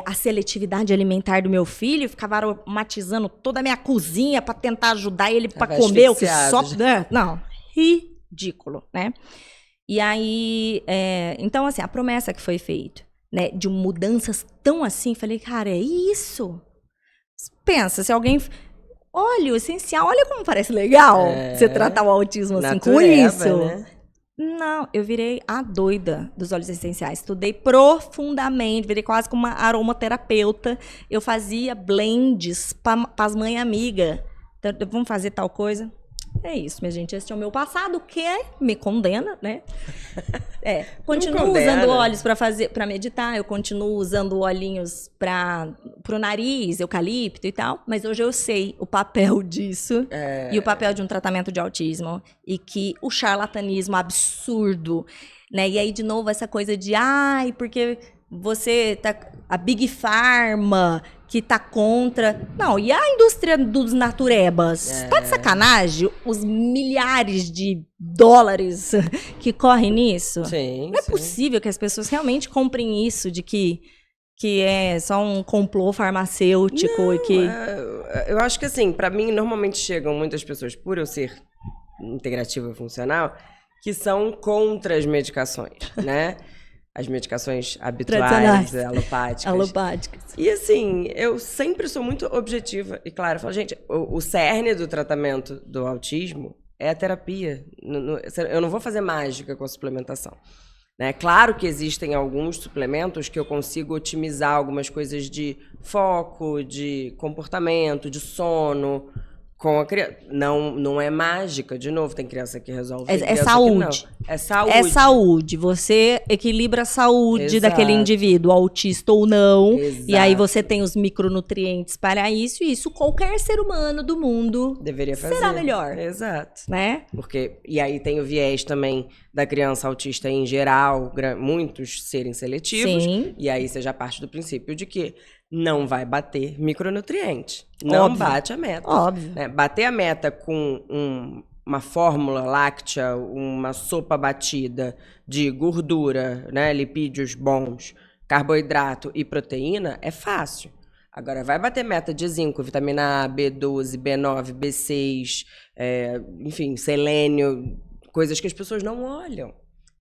a seletividade alimentar do meu filho, ficava aromatizando toda a minha cozinha pra tentar ajudar ele pra comer o que só... Não, ridículo, né? E aí, então assim, a promessa que foi feita, né, de mudanças tão assim, falei, cara, é isso? Pensa, se alguém... Óleo essencial, olha como parece legal você tratar o autismo assim com isso. Né? Não, eu virei a doida dos óleos essenciais. Estudei profundamente, virei quase como uma aromaterapeuta. Eu fazia blends para as mães amigas. Então, vamos fazer tal coisa? É isso, minha gente. Esse é o meu passado, que me condena, né? Continuo usando óleos para meditar, eu continuo usando olhinhos pro nariz, eucalipto e tal, mas hoje eu sei o papel disso e o papel de um tratamento de autismo e que o charlatanismo absurdo, né? E aí, de novo, essa coisa de, porque você tá... A Big Pharma que tá contra... Não, e a indústria dos naturebas? Tá de sacanagem? Os milhares de dólares que correm nisso?
Sim,
não é possível que as pessoas realmente comprem isso, de que é só um complô farmacêutico.
Não,
e que...
eu acho que assim, pra mim, normalmente chegam muitas pessoas, por eu ser integrativa funcional, que são contra as medicações, né? As medicações habituais, alopáticas. E assim, eu sempre sou muito objetiva e claro, eu falo, gente, o cerne do tratamento do autismo é a terapia. Eu não vou fazer mágica com a suplementação. Né? Claro que existem alguns suplementos que eu consigo otimizar algumas coisas de foco, de comportamento, de sono... Com a criança. Não é mágica, de novo, tem criança que resolve.
É saúde.
É saúde.
É saúde. Você equilibra a saúde daquele indivíduo, autista ou não.
Exato.
E aí você tem os micronutrientes para isso, e isso qualquer ser humano do mundo
deveria fazer.
Será melhor.
Exato.
Né?
Porque, e aí tem o viés também da criança autista em geral, muitos serem seletivos.
Sim.
E aí você já parte do princípio de que não vai bater micronutriente. Não
Óbvio.
bate a meta.
Óbvio.
Né? Bater a meta com uma fórmula láctea, uma sopa batida de gordura, né? Lipídios bons, carboidrato e proteína, é fácil. Agora, vai bater meta de zinco, vitamina A, B12, B9, B6, enfim, selênio, coisas que as pessoas não olham.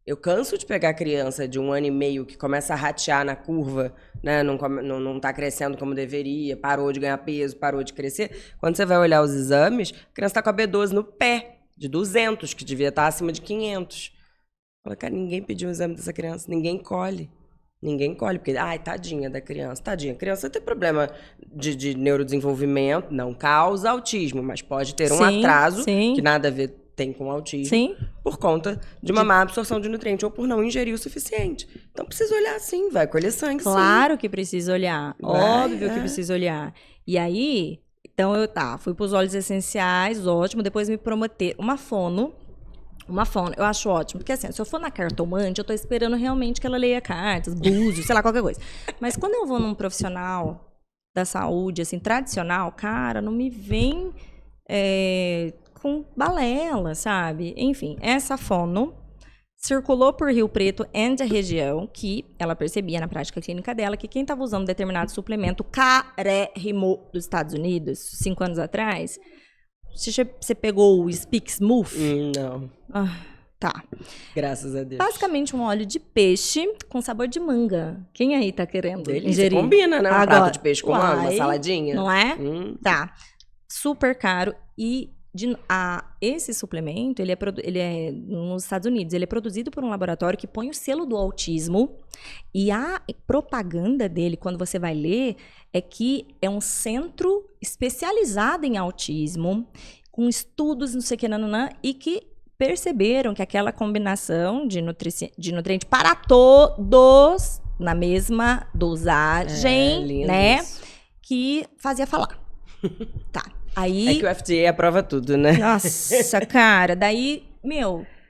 Eu canso de pegar criança de 1 ano e meio que começa a ratear na curva, né? Não tá crescendo como deveria, parou de ganhar peso, parou de crescer. Quando você vai olhar os exames, a criança tá com a B12 no pé, de 200, que devia estar acima de 500. Fala, cara, ninguém pediu um exame dessa criança, ninguém colhe. Ninguém colhe, porque, tadinha da criança. Tadinha, a criança tem problema de neurodesenvolvimento, não causa autismo, mas pode ter um atraso que nada a ver tem com autismo, por conta de uma má absorção de nutriente ou por não ingerir o suficiente. Então precisa olhar sim, vai colher sangue
Claro que precisa olhar, óbvio que precisa olhar. E aí, então fui pros óleos essenciais, ótimo, depois me prometer uma fono, eu acho ótimo, porque assim, se eu for na cartomante, eu tô esperando realmente que ela leia cartas, búzios, sei lá, qualquer coisa. Mas quando eu vou num profissional da saúde, assim, tradicional, cara, não me vem com balela, sabe? Enfim, essa fono circulou por Rio Preto e a região, que ela percebia na prática clínica dela que quem estava usando determinado suplemento carérrimo dos Estados Unidos, 5 anos atrás, Você pegou o Speak Smooth?
Não.
Tá.
Graças a Deus.
Basicamente um óleo de peixe com sabor de manga. Quem aí tá querendo ingerir?
Combina, né? Um prato de peixe com manga, uma saladinha.
Não é? Tá. Super caro. E esse suplemento, ele é nos Estados Unidos. Ele é produzido por um laboratório que põe o selo do autismo. E a propaganda dele, quando você vai ler, é que é um centro especializado em autismo, com estudos, não sei o que, nananã, e que perceberam que aquela combinação de nutriente para todos na mesma dosagem, né? Isso. Que fazia falar. Tá. Aí,
é que o FDA aprova tudo, né?
Nossa, cara. Daí,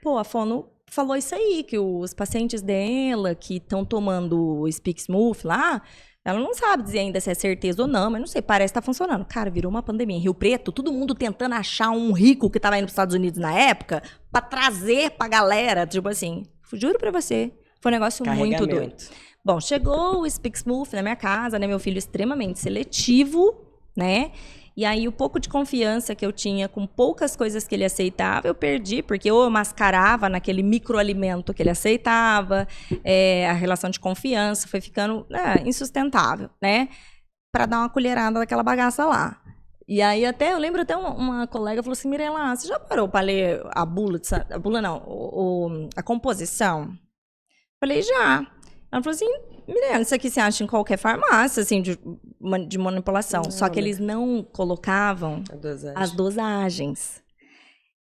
a Fono falou isso aí, que os pacientes dela que estão tomando o Speak Smooth lá, ela não sabe dizer ainda se é certeza ou não, mas não sei, parece que tá funcionando. Cara, virou uma pandemia em Rio Preto, todo mundo tentando achar um rico que tava indo pros Estados Unidos na época pra trazer pra galera, tipo assim, juro pra você, foi um negócio muito doido. Bom, chegou o Speak Smooth na minha casa, né, meu filho extremamente seletivo, né, e aí o pouco de confiança que eu tinha com poucas coisas que ele aceitava, eu perdi, porque eu mascarava naquele microalimento que ele aceitava, a relação de confiança foi ficando insustentável, né? Pra dar uma colherada daquela bagaça lá. E aí eu lembro até uma colega falou assim, Mirela, você já parou pra ler a bula, a composição? Falei, já. Ela falou assim, Mirela, isso aqui você acha em qualquer farmácia, assim, de manipulação. Não, só que eles não colocavam as dosagens.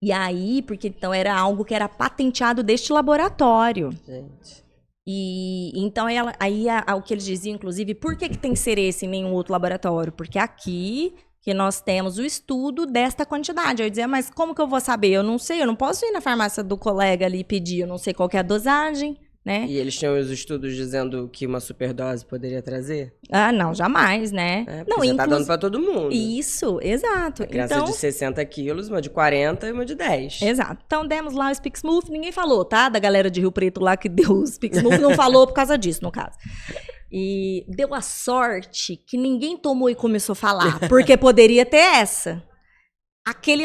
E aí, porque então era algo que era patenteado deste laboratório.
Gente.
E então o que eles diziam, inclusive, por que tem que ser esse em nenhum outro laboratório? Porque aqui que nós temos o estudo desta quantidade. Eu dizia, mas como que eu vou saber? Eu não sei, eu não posso ir na farmácia do colega ali e pedir, eu não sei qual que é a dosagem. Né?
E eles tinham os estudos dizendo que uma superdose poderia trazer?
Não, jamais, né?
Não, já tá dando pra todo mundo.
Isso, exato.
A criança de 60 quilos, uma de 40 e uma de 10.
Exato. Então, demos lá o Speak Smooth, ninguém falou, tá? Da galera de Rio Preto lá que deu o Speak Smooth, não falou por causa disso, no caso. E deu a sorte que ninguém tomou e começou a falar, porque poderia ter essa.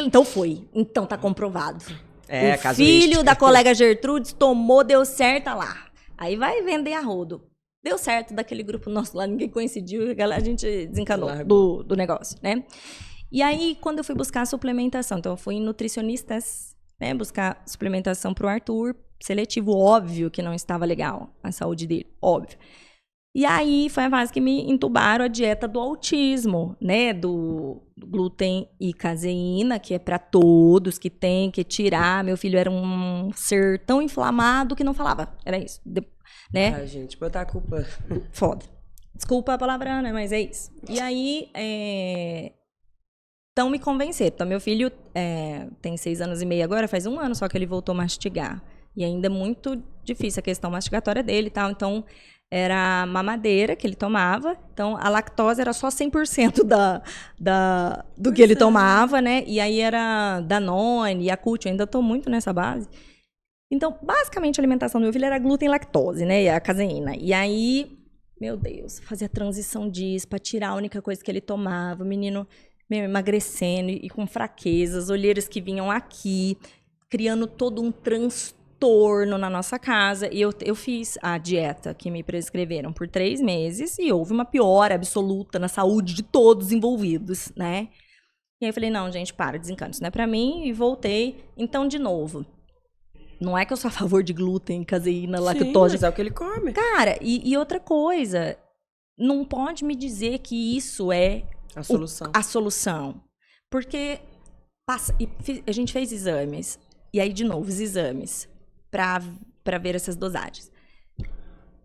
Então foi. Então tá comprovado. O filho da colega Gertrudes tomou, deu certo, tá lá. Aí vai vender a rodo. Deu certo daquele grupo nosso lá, ninguém coincidiu, a gente desencanou do negócio, né? E aí, quando eu fui buscar a suplementação, então eu fui em nutricionistas, né, buscar suplementação pro Arthur, seletivo, óbvio que não estava legal a saúde dele, óbvio. E aí, foi a fase que me entubaram a dieta do autismo, né? Do glúten e caseína, que é para todos, que tem que tirar. Meu filho era um ser tão inflamado que não falava. Era isso, né?
Ah, gente, botar a culpa.
Foda. Desculpa a palavra, né? Mas é isso. E aí, então me convenceram. Então, meu filho tem 6 anos e meio agora, faz 1 ano só que ele voltou a mastigar. E ainda é muito difícil a questão mastigatória dele e tal. Então, era mamadeira que ele tomava, então a lactose era só 100% do que ele tomava, né? E aí era Danone, Yakult, eu ainda tô muito nessa base. Então, basicamente a alimentação do meu filho era glúten e lactose, né? E a caseína. E aí, meu Deus, fazia transição disso pra tirar a única coisa que ele tomava, o menino emagrecendo e com fraquezas, olheiras que vinham aqui, criando todo um transtorno na nossa casa, e eu fiz a dieta que me prescreveram por 3 meses, e houve uma piora absoluta na saúde de todos envolvidos, né? E aí eu falei, não, gente, desencana, isso não é pra mim, e voltei. Então, de novo, não é que eu sou a favor de glúten, caseína, lactose.
Mas é o que ele come.
Cara, e outra coisa, não pode me dizer que isso é
a
solução. Porque a gente fez exames, e aí, de novo, os exames para ver essas dosagens.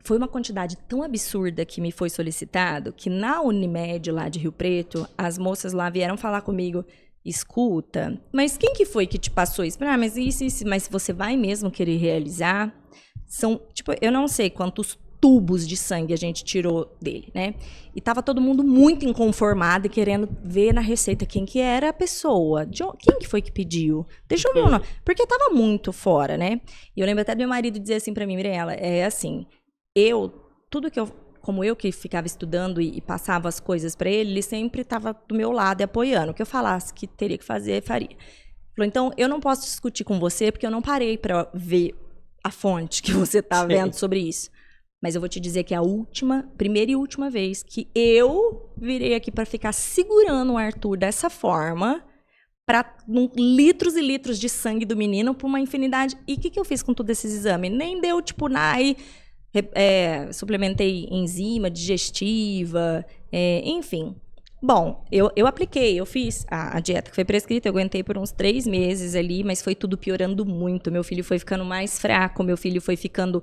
Foi uma quantidade tão absurda que me foi solicitado que na Unimed lá de Rio Preto, as moças lá vieram falar comigo, escuta, mas quem que foi que te passou isso? Mas isso, mas se você vai mesmo querer realizar, são, tipo, eu não sei quantos tubos de sangue a gente tirou dele, né? E tava todo mundo muito inconformado e querendo ver na receita quem que era a pessoa. Quem que foi que pediu? Deixa eu ver o nome. Porque tava muito fora, né? E eu lembro até do meu marido dizer assim pra mim, Mirela, assim, tudo que eu como eu que ficava estudando e passava as coisas para ele sempre estava do meu lado e apoiando. O que eu falasse que teria que fazer, faria. Falou, então, eu não posso discutir com você porque eu não parei para ver a fonte que você tá vendo sobre isso. Mas eu vou te dizer que é a primeira e última vez que eu virei aqui para ficar segurando o Arthur dessa forma, para litros e litros de sangue do menino por uma infinidade. E o que eu fiz com todos esses exames? Nem deu, tipo, suplementei enzima digestiva, enfim. Bom, eu apliquei, eu fiz a dieta que foi prescrita, eu aguentei por uns 3 meses ali, mas foi tudo piorando muito. Meu filho foi ficando mais fraco, meu filho foi ficando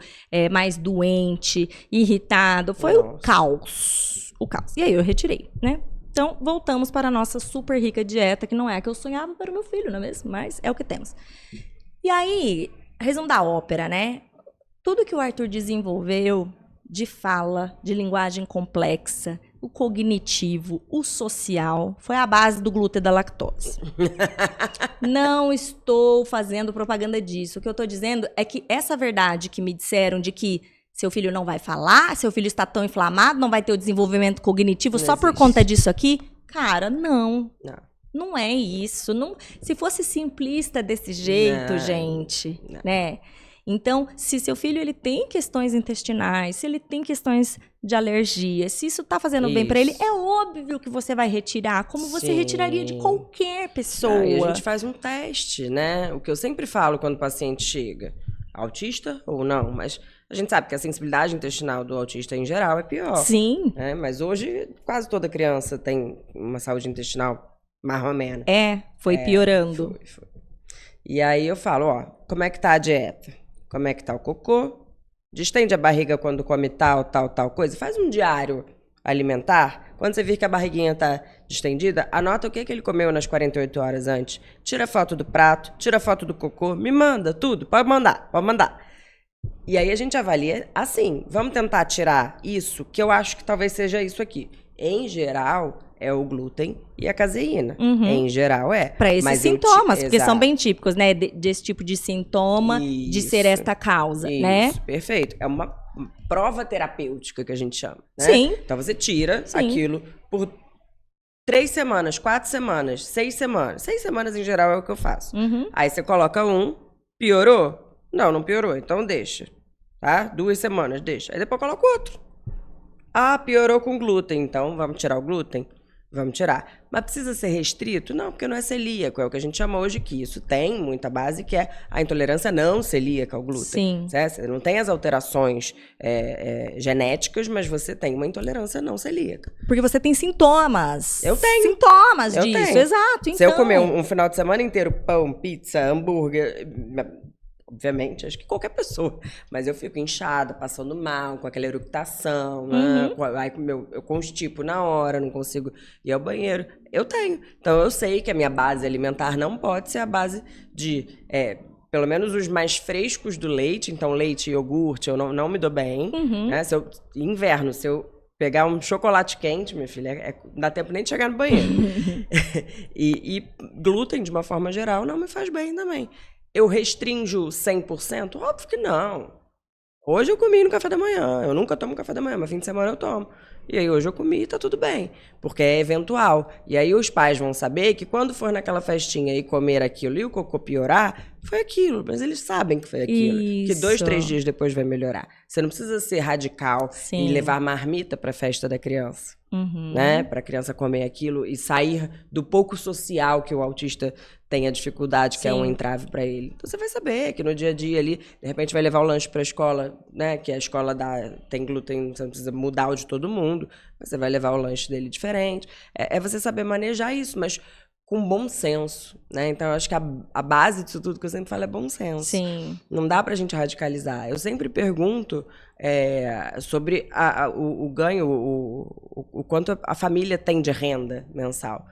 mais doente, irritado. Foi o caos. O caos. E aí eu retirei, né? Então, voltamos para a nossa super rica dieta, que não é a que eu sonhava para o meu filho, não é mesmo? Mas é o que temos. E aí, resumo da ópera, né? Tudo que o Arthur desenvolveu de fala, de linguagem complexa, o cognitivo, o social, foi a base do glúten e da lactose. Não estou fazendo propaganda disso. O que eu estou dizendo é que essa verdade que me disseram de que seu filho não vai falar, seu filho está tão inflamado, não vai ter o desenvolvimento cognitivo não só existe. Por conta disso aqui, cara, não. Não é isso. Não, se fosse simplista desse jeito, gente, né? Então, se seu filho ele tem questões intestinais, se ele tem questões de alergia, se isso tá fazendo bem para ele, é óbvio que você vai retirar, como você retiraria de qualquer pessoa.
E a gente faz um teste, né? O que eu sempre falo quando o paciente chega, autista ou não, mas a gente sabe que a sensibilidade intestinal do autista em geral é pior.
Sim.
Né? Mas hoje quase toda criança tem uma saúde intestinal mais ou menos.
Foi piorando.
Foi. E aí eu falo, ó, como é que tá a dieta? Como é que tá o cocô? Distende a barriga quando come tal coisa. Faz um diário alimentar. Quando você vir que a barriguinha tá distendida, anota o que ele comeu nas 48 horas antes. Tira foto do prato, tira foto do cocô, me manda tudo. Pode mandar. E aí a gente avalia assim. Vamos tentar tirar isso, que eu acho que talvez seja isso aqui. Em geral, é o glúten e a caseína. Em geral, é.
Para esses sintomas, porque são bem típicos, né? Desse tipo de sintoma, de ser esta causa, né?
Isso, perfeito. É uma prova terapêutica que a gente chama, né?
Sim.
Então você tira aquilo por 3 semanas, 4 semanas, 6 semanas. 6 semanas, em geral, é o que eu faço. Aí você coloca piorou? Não piorou, então deixa. Tá? 2 semanas, deixa. Aí depois coloca outro. Piorou com glúten, então vamos tirar o glúten? Vamos tirar. Mas precisa ser restrito? Não, porque não é celíaco, é o que a gente chama hoje que isso tem muita base, que é a intolerância não celíaca ao glúten.
Sim.
Certo? Você não tem as alterações genéticas, mas você tem uma intolerância não celíaca.
Porque você tem sintomas.
Eu tenho.
Sintomas disso, exato. Então...
Se eu comer um final de semana inteiro pão, pizza, hambúrguer... Obviamente, acho que qualquer pessoa. Mas eu fico inchada, passando mal, com aquela eructação, né? Aí eu constipo na hora, não consigo ir ao banheiro. Eu tenho. Então, eu sei que a minha base alimentar não pode ser a base de... pelo menos os mais frescos do leite. Então, leite e iogurte, eu não me dou bem. Né? Inverno, se eu pegar um chocolate quente, minha filha, não dá tempo nem de chegar no banheiro. e glúten, de uma forma geral, não me faz bem também. Eu restringo 100%? Óbvio que não. Hoje eu comi no café da manhã. Eu nunca tomo café da manhã, mas fim de semana eu tomo. E aí hoje eu comi e tá tudo bem. Porque é eventual. E aí os pais vão saber que quando for naquela festinha e comer aquilo e o cocô piorar, foi aquilo. Mas eles sabem que foi aquilo.
Isso.
Que 2, 3 dias depois vai melhorar. Você não precisa ser radical e levar marmita pra festa da criança. Né? Pra criança comer aquilo e sair do pouco social que o autista tem a dificuldade, que é um entrave para ele. Então você vai saber que no dia a dia ali, de repente vai levar o lanche para a escola, né? Que a escola tem glúten, você não precisa mudar o de todo mundo, mas você vai levar o lanche dele diferente. É você saber manejar isso, mas com bom senso, né? Então eu acho que a base disso tudo que eu sempre falo é bom senso.
Sim.
Não dá pra gente radicalizar. Eu sempre pergunto sobre o ganho, o quanto a família tem de renda mensal.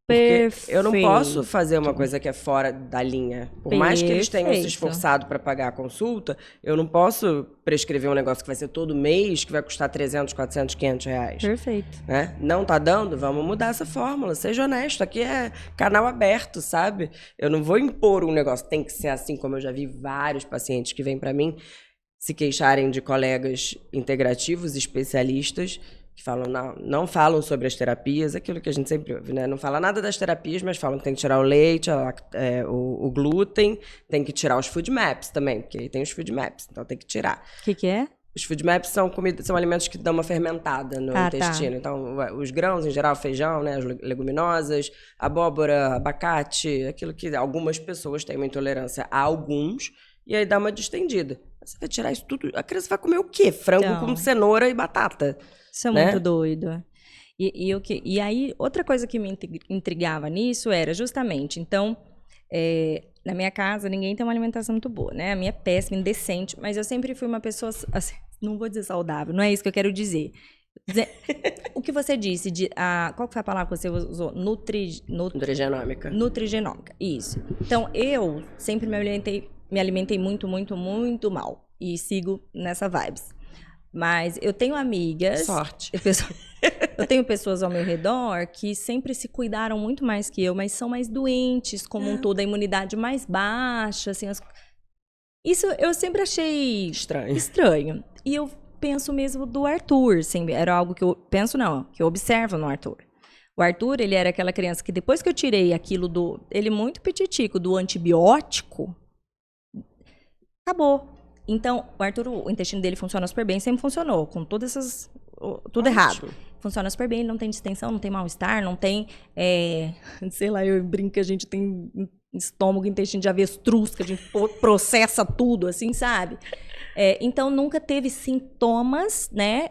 Porque eu não posso fazer uma coisa que é fora da linha. Por mais que eles tenham se esforçado para pagar a consulta, eu não posso prescrever um negócio que vai ser todo mês, que vai custar 300, 400, 500 reais.
Perfeito.
Né? Não tá dando? Vamos mudar essa fórmula. Seja honesto. Aqui é canal aberto, sabe? Eu não vou impor um negócio. Tem que ser assim, como eu já vi vários pacientes que vêm para mim. se queixarem de colegas integrativos, especialistas, que falam, não falam sobre as terapias, aquilo que a gente sempre ouve, né? Não fala nada das terapias, mas falam que tem que tirar o leite, o glúten, tem que tirar os food maps também, porque aí tem os food maps, então tem que tirar.
O que é?
Os food maps são alimentos que dão uma fermentada no intestino. Tá. Então, os grãos, em geral, feijão, né, as leguminosas, abóbora, abacate, aquilo que algumas pessoas têm uma intolerância a alguns, e aí dá uma distendida. Você vai tirar isso tudo, a criança vai comer o quê? Frango com cenoura e batata.
Isso é muito doido. E aí, outra coisa que me intrigava nisso era justamente, então, na minha casa, ninguém tem uma alimentação muito boa, né? A minha é péssima, indecente, mas eu sempre fui uma pessoa, assim, não vou dizer saudável, não é isso que eu quero dizer. O que você disse, qual que foi a palavra que você usou?
Nutrigenômica.
Nutrigenômica, isso. Então, eu sempre me alimentei muito, muito, muito mal. E sigo nessa vibes. Mas eu tenho amigas...
Sorte.
Eu tenho pessoas ao meu redor que sempre se cuidaram muito mais que eu, mas são mais doentes, como um todo, a imunidade mais baixa, assim... Isso eu sempre achei... Estranho. E eu penso mesmo do Arthur, assim, era algo que eu... que eu observo no Arthur. O Arthur, ele era aquela criança que depois que eu tirei aquilo ele muito petitico, do antibiótico, acabou. Então, o Arthur, o intestino dele funciona super bem, sempre funcionou, com todas essas... Tudo errado. Funciona super bem, não tem distensão, não tem mal-estar, não tem... sei lá, eu brinco que a gente tem estômago, intestino de avestruz, que a gente processa tudo, assim, sabe? Então, nunca teve sintomas, né,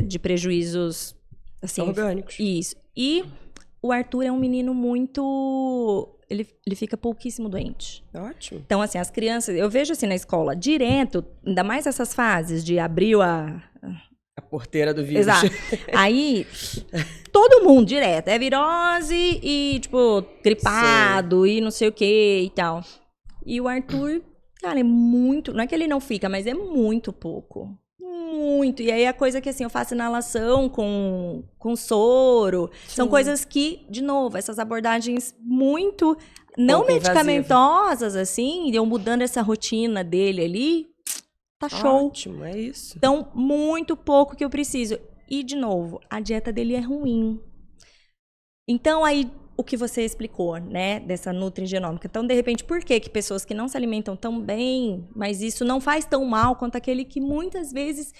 de prejuízos... Assim,
orgânicos.
Isso. E o Arthur é um menino muito... Ele fica pouquíssimo doente.
Ótimo.
Então, assim, as crianças... Eu vejo, assim, na escola, direto, ainda mais essas fases de abriu a
porteira do vírus.
Exato. Aí, todo mundo direto. É virose e, tipo, gripado e não sei o que e tal. E o Arthur, cara, é muito... Não é que ele não fica, mas é muito pouco. Muito. E aí, a coisa que, assim, eu faço inalação com soro. Sim. São coisas que, de novo, essas abordagens muito não medicamentosas, assim, eu mudando essa rotina dele ali, tá show.
Ótimo, é isso.
Então, muito pouco que eu preciso. E, de novo, a dieta dele é ruim. Então, aí, o que você explicou, né, dessa nutrigenômica. Então, de repente, por que pessoas que não se alimentam tão bem, mas isso não faz tão mal quanto aquele que muitas vezes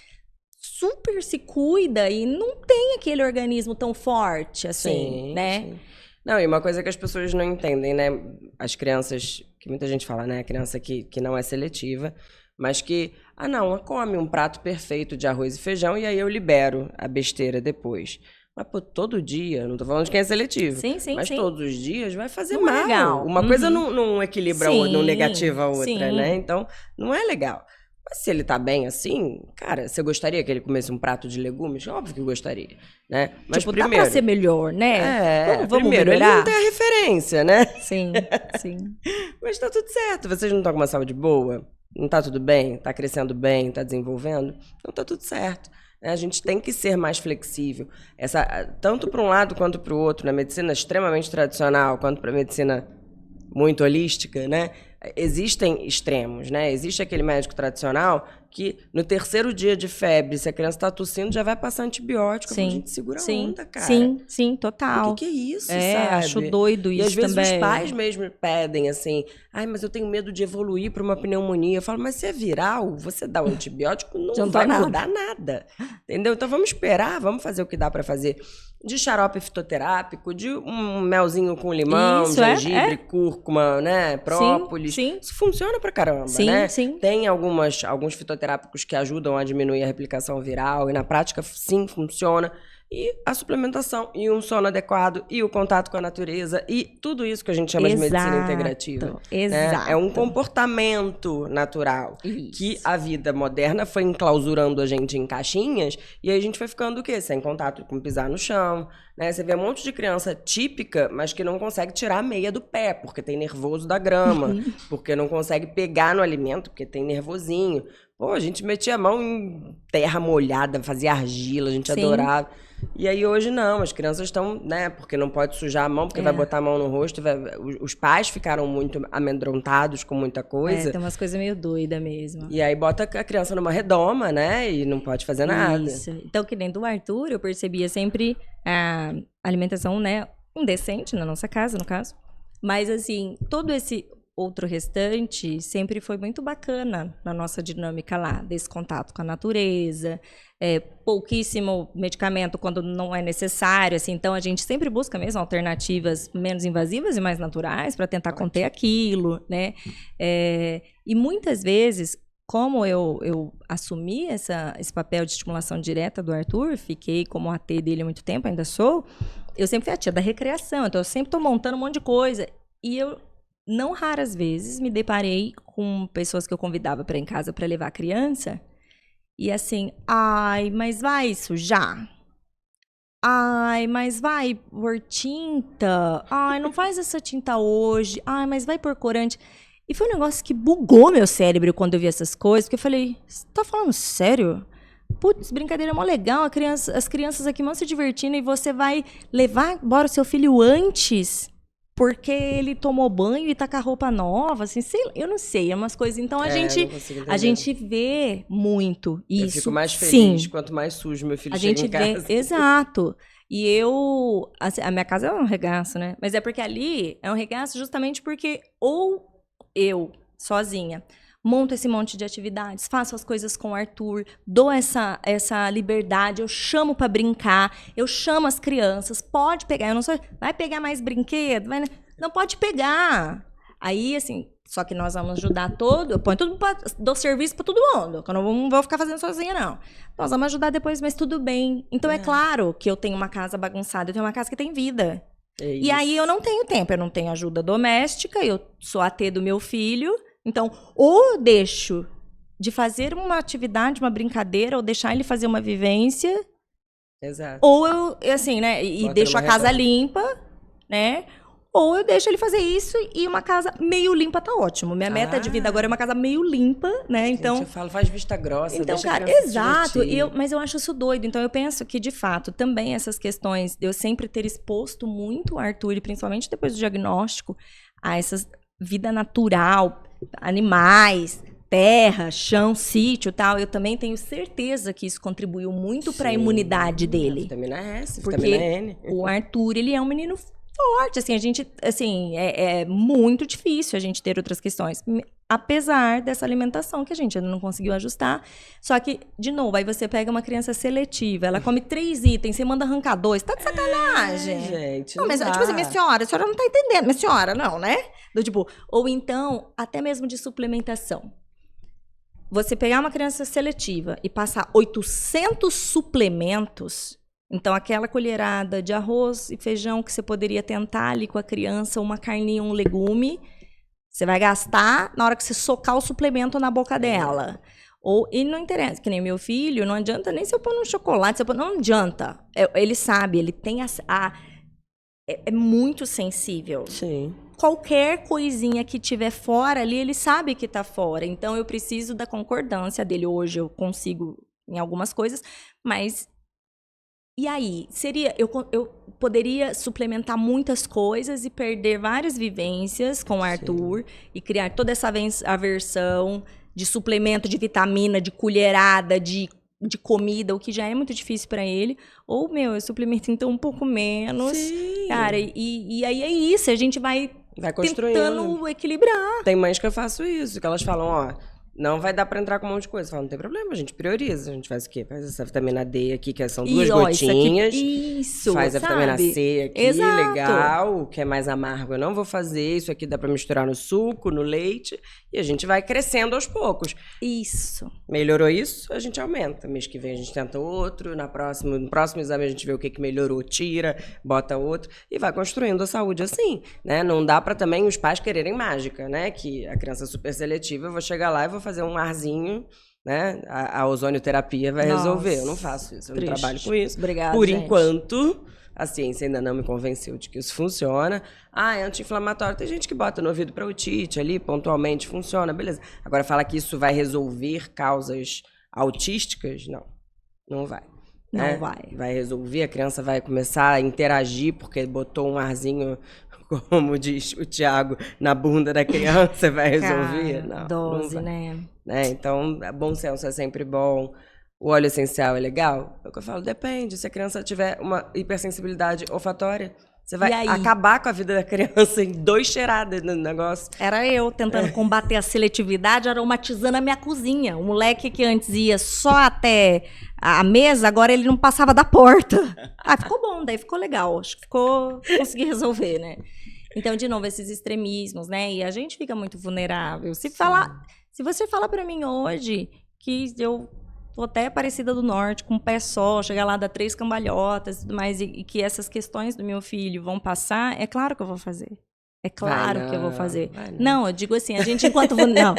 super se cuida e não tem aquele organismo tão forte, assim, sim, né? Sim.
Não, e uma coisa que as pessoas não entendem, né? As crianças, que muita gente fala, né? A criança que não é seletiva, mas que, ela come um prato perfeito de arroz e feijão e aí eu libero a besteira depois. Mas, pô, todo dia, não tô falando de quem é seletivo,
sim,
mas
sim.
Todos os dias vai fazer
não
mal.
É legal.
Uma coisa não equilibra a outra, não negativa a outra, né? Então, não é legal. Mas se ele tá bem assim, cara, você gostaria que ele comesse um prato de legumes? Óbvio que gostaria, né? Mas
tipo,
primeiro...
dá pra ser melhor, né? Vamos
primeiro,
melhorar?
Ele não tem a referência, né?
Sim.
Mas tá tudo certo. Vocês não estão com uma saúde boa? Não tá tudo bem? Tá crescendo bem? Tá desenvolvendo? Então tá tudo certo. A gente tem que ser mais flexível. Tanto para um lado quanto para o outro, na medicina extremamente tradicional, quanto para a medicina muito holística, né? Existem extremos, né? Existe aquele médico tradicional que no 3º dia de febre, se a criança está tossindo, já vai passar antibiótico.
Sim,
a gente segura a onda, cara.
Sim, total.
O que é isso,
sabe?
Acho
doido isso também.
E às vezes os pais mesmo pedem assim, mas eu tenho medo de evoluir para uma pneumonia. Eu falo, mas se é viral, você dá o antibiótico, não vai mudar nada. Entendeu? Então vamos esperar, vamos fazer o que dá para fazer. De xarope fitoterápico, de um melzinho com limão, gengibre, cúrcuma, né? Própolis.
Sim.
Isso funciona pra caramba, né?
Sim.
Tem alguns fitoterápicos que ajudam a diminuir a replicação viral e na prática, sim, funciona. E a suplementação, e um sono adequado, e o contato com a natureza, e tudo isso que a gente chama de medicina integrativa.
Exato.
Né? É um comportamento natural.
Isso.
Que a vida moderna foi enclausurando a gente em caixinhas, e aí a gente foi ficando o quê? Sem contato com pisar no chão, né? Você vê um monte de criança típica, mas que não consegue tirar a meia do pé, porque tem nervoso da grama, porque não consegue pegar no alimento, porque tem nervosinho. Pô, a gente metia a mão em terra molhada, fazia argila, a gente adorava. E aí hoje não, as crianças estão, né, porque não pode sujar a mão, porque vai botar a mão no rosto, os pais ficaram muito amedrontados com muita coisa.
Tem umas coisas meio doidas mesmo.
E aí bota a criança numa redoma, né, e não pode fazer nada.
Isso. Então, que nem do Arthur, eu percebia sempre a alimentação, né, indecente na nossa casa, no caso. Mas, assim, todo esse outro restante sempre foi muito bacana na nossa dinâmica lá, desse contato com a natureza, pouquíssimo medicamento quando não é necessário, assim, então a gente sempre busca mesmo alternativas menos invasivas e mais naturais para tentar conter aquilo, né? E muitas vezes, como eu assumi esse papel de estimulação direta do Arthur, fiquei como AT dele há muito tempo, ainda sou, eu sempre fui a tia da recreação, então eu sempre estou montando um monte de coisa, e eu não raras vezes me deparei com pessoas que eu convidava para ir em casa para levar a criança e assim, ai, mas vai sujar? Ai, mas vai pôr tinta? Ai, não faz essa tinta hoje? Ai, mas vai pôr corante? E foi um negócio que bugou meu cérebro quando eu vi essas coisas, porque eu falei, você tá falando sério? Putz, brincadeira mó legal, as crianças aqui vão se divertindo e você vai levar embora o seu filho antes porque ele tomou banho e tá com a roupa nova, assim, eu não sei, é umas coisas. Então a gente vê muito isso.
Eu fico mais feliz quanto mais sujo meu filho chega em casa.
Exato. E eu, assim, a minha casa é um regaço, né? Mas é porque ali é um regaço justamente porque ou eu, sozinha, monto esse monte de atividades, faço as coisas com o Arthur, dou essa liberdade, eu chamo para brincar, eu chamo as crianças, pode pegar, eu não sou, vai pegar mais brinquedo, não pode pegar. Aí, assim, só que nós vamos ajudar eu ponho tudo, dou serviço para todo mundo, que eu não vou ficar fazendo sozinha, não. Nós vamos ajudar depois, mas tudo bem. Então, é claro que eu tenho uma casa bagunçada, eu tenho uma casa que tem vida. E aí, eu não tenho tempo, eu não tenho ajuda doméstica, eu sou AT do meu filho. Então, ou eu deixo de fazer uma atividade, uma brincadeira, ou deixar ele fazer uma vivência.
Exato.
Ou eu, assim, né, e deixo a casa limpa, né? Ou eu deixo ele fazer isso e uma casa meio limpa tá ótimo. Minha meta de vida agora é uma casa meio limpa, né? Então,
eu falo, faz vista grossa,
então,
deixa
cara,
a criança
exato.
se divertir.
Mas eu acho isso doido. Então, eu penso que, de fato, também essas questões de eu sempre ter exposto muito o Arthur, e principalmente depois do diagnóstico, a essa vida natural, animais, terra, chão, sítio e tal, eu também tenho certeza que isso contribuiu muito para a imunidade dele.
Vitamina S,
porque
vitamina N.
O Arthur, ele é um menino forte, assim, a gente, assim, é muito difícil a gente ter outras questões, apesar dessa alimentação que a gente ainda não conseguiu ajustar. Só que, de novo, aí você pega uma criança seletiva, ela come 3 itens, você manda arrancar 2, tá de sacanagem.
Gente,
não, mas, tipo assim, minha senhora, a senhora não tá entendendo, minha senhora, não, né? Do tipo, ou então, até mesmo de suplementação. Você pegar uma criança seletiva e passar 800 suplementos, então aquela colherada de arroz e feijão que você poderia tentar ali com a criança, uma carninha, um legume, você vai gastar na hora que você socar o suplemento na boca dela. E não interessa, que nem meu filho, não adianta nem se eu pôr um chocolate, não adianta. Ele sabe, ele tem é muito sensível.
Sim.
Qualquer coisinha que tiver fora ali, ele sabe que tá fora. Então, eu preciso da concordância dele. Hoje eu consigo em algumas coisas, mas... E aí? Eu poderia suplementar muitas coisas e perder várias vivências com o Arthur e criar toda essa aversão de suplemento, de vitamina, de colherada, de comida, o que já é muito difícil para ele. Ou, eu suplemento então um pouco menos.
Sim.
Cara, e aí é isso, a gente vai
construindo.
Tentando equilibrar.
Tem mães que eu faço isso, que elas falam, não vai dar pra entrar com um monte de coisa. Eu falo, não tem problema, a gente prioriza. A gente faz o quê? Faz essa vitamina D aqui, que são 2 gotinhas.
Isso,
faz a vitamina C aqui,
exato.
Legal. O que é mais amargo eu não vou fazer. Isso aqui dá pra misturar no suco, no leite. E a gente vai crescendo aos poucos.
Isso.
Melhorou isso, a gente aumenta. Mês que vem a gente tenta outro. No próximo exame a gente vê o que melhorou, tira, bota outro. E vai construindo a saúde assim, né? Não dá pra também os pais quererem mágica, né? Que a criança é super seletiva, eu vou chegar lá e vou fazer um arzinho, né? A ozonioterapia vai resolver. Eu não faço isso, eu não trabalho com isso.
Obrigada,
Por
gente.
Enquanto, a ciência ainda não me convenceu de que isso funciona. É anti-inflamatório. Tem gente que bota no ouvido para otite ali, pontualmente funciona, beleza. Agora, falar que isso vai resolver causas autísticas, não vai.
Não
né?
vai.
Vai resolver, a criança vai começar a interagir porque botou um arzinho, como diz o Thiago, na bunda da criança, vai resolver?
Cara,
Não,
dose,
não vai,
né?
né? Então, bom senso é sempre bom. O óleo essencial é legal? É o que eu falo, depende. Se a criança tiver uma hipersensibilidade olfatória, você vai
E aí?
acabar com a vida da criança em 2 cheiradas no negócio.
Era eu tentando combater a seletividade, aromatizando a minha cozinha. O moleque que antes ia só até a mesa, agora ele não passava da porta. Ah, ficou bom, daí ficou legal. Acho que consegui resolver, né? Então, de novo, esses extremismos, né? E a gente fica muito vulnerável. Se você falar pra mim hoje que eu tô até Aparecida do Norte, com um pé só, chegar lá, dar 3 cambalhotas e tudo mais, e que essas questões do meu filho vão passar, é claro que eu vou fazer. É claro que eu vou fazer. Não, eu digo assim, a gente enquanto... Não,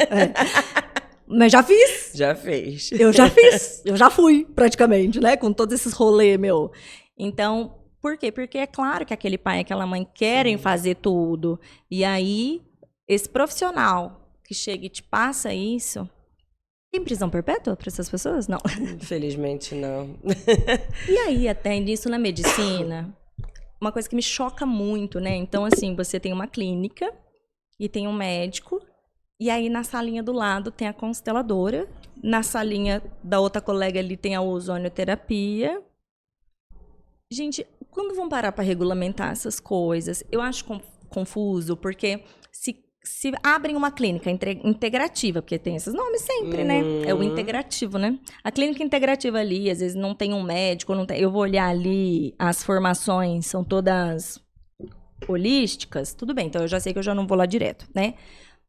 mas já fiz.
Já fez.
Eu já fiz. Eu já fui, praticamente, né? Com todos esses rolês, meu. Então, por quê? Porque é claro que aquele pai e aquela mãe querem fazer tudo. E aí, esse profissional que chega e te passa isso... Tem prisão perpétua para essas pessoas? Não.
Infelizmente, não.
E aí, até nisso na medicina, uma coisa que me choca muito, né? Então, assim, você tem uma clínica e tem um médico, e aí na salinha do lado tem a consteladora, na salinha da outra colega ali tem a ozonioterapia. Gente, quando vão parar para regulamentar essas coisas? Eu acho confuso, porque se abrem uma clínica integrativa, porque tem esses nomes sempre, né? É o integrativo, né? A clínica integrativa ali, às vezes não tem um médico, não tem, eu vou olhar ali, as formações são todas holísticas, tudo bem, então eu já sei que eu já não vou lá direto, né?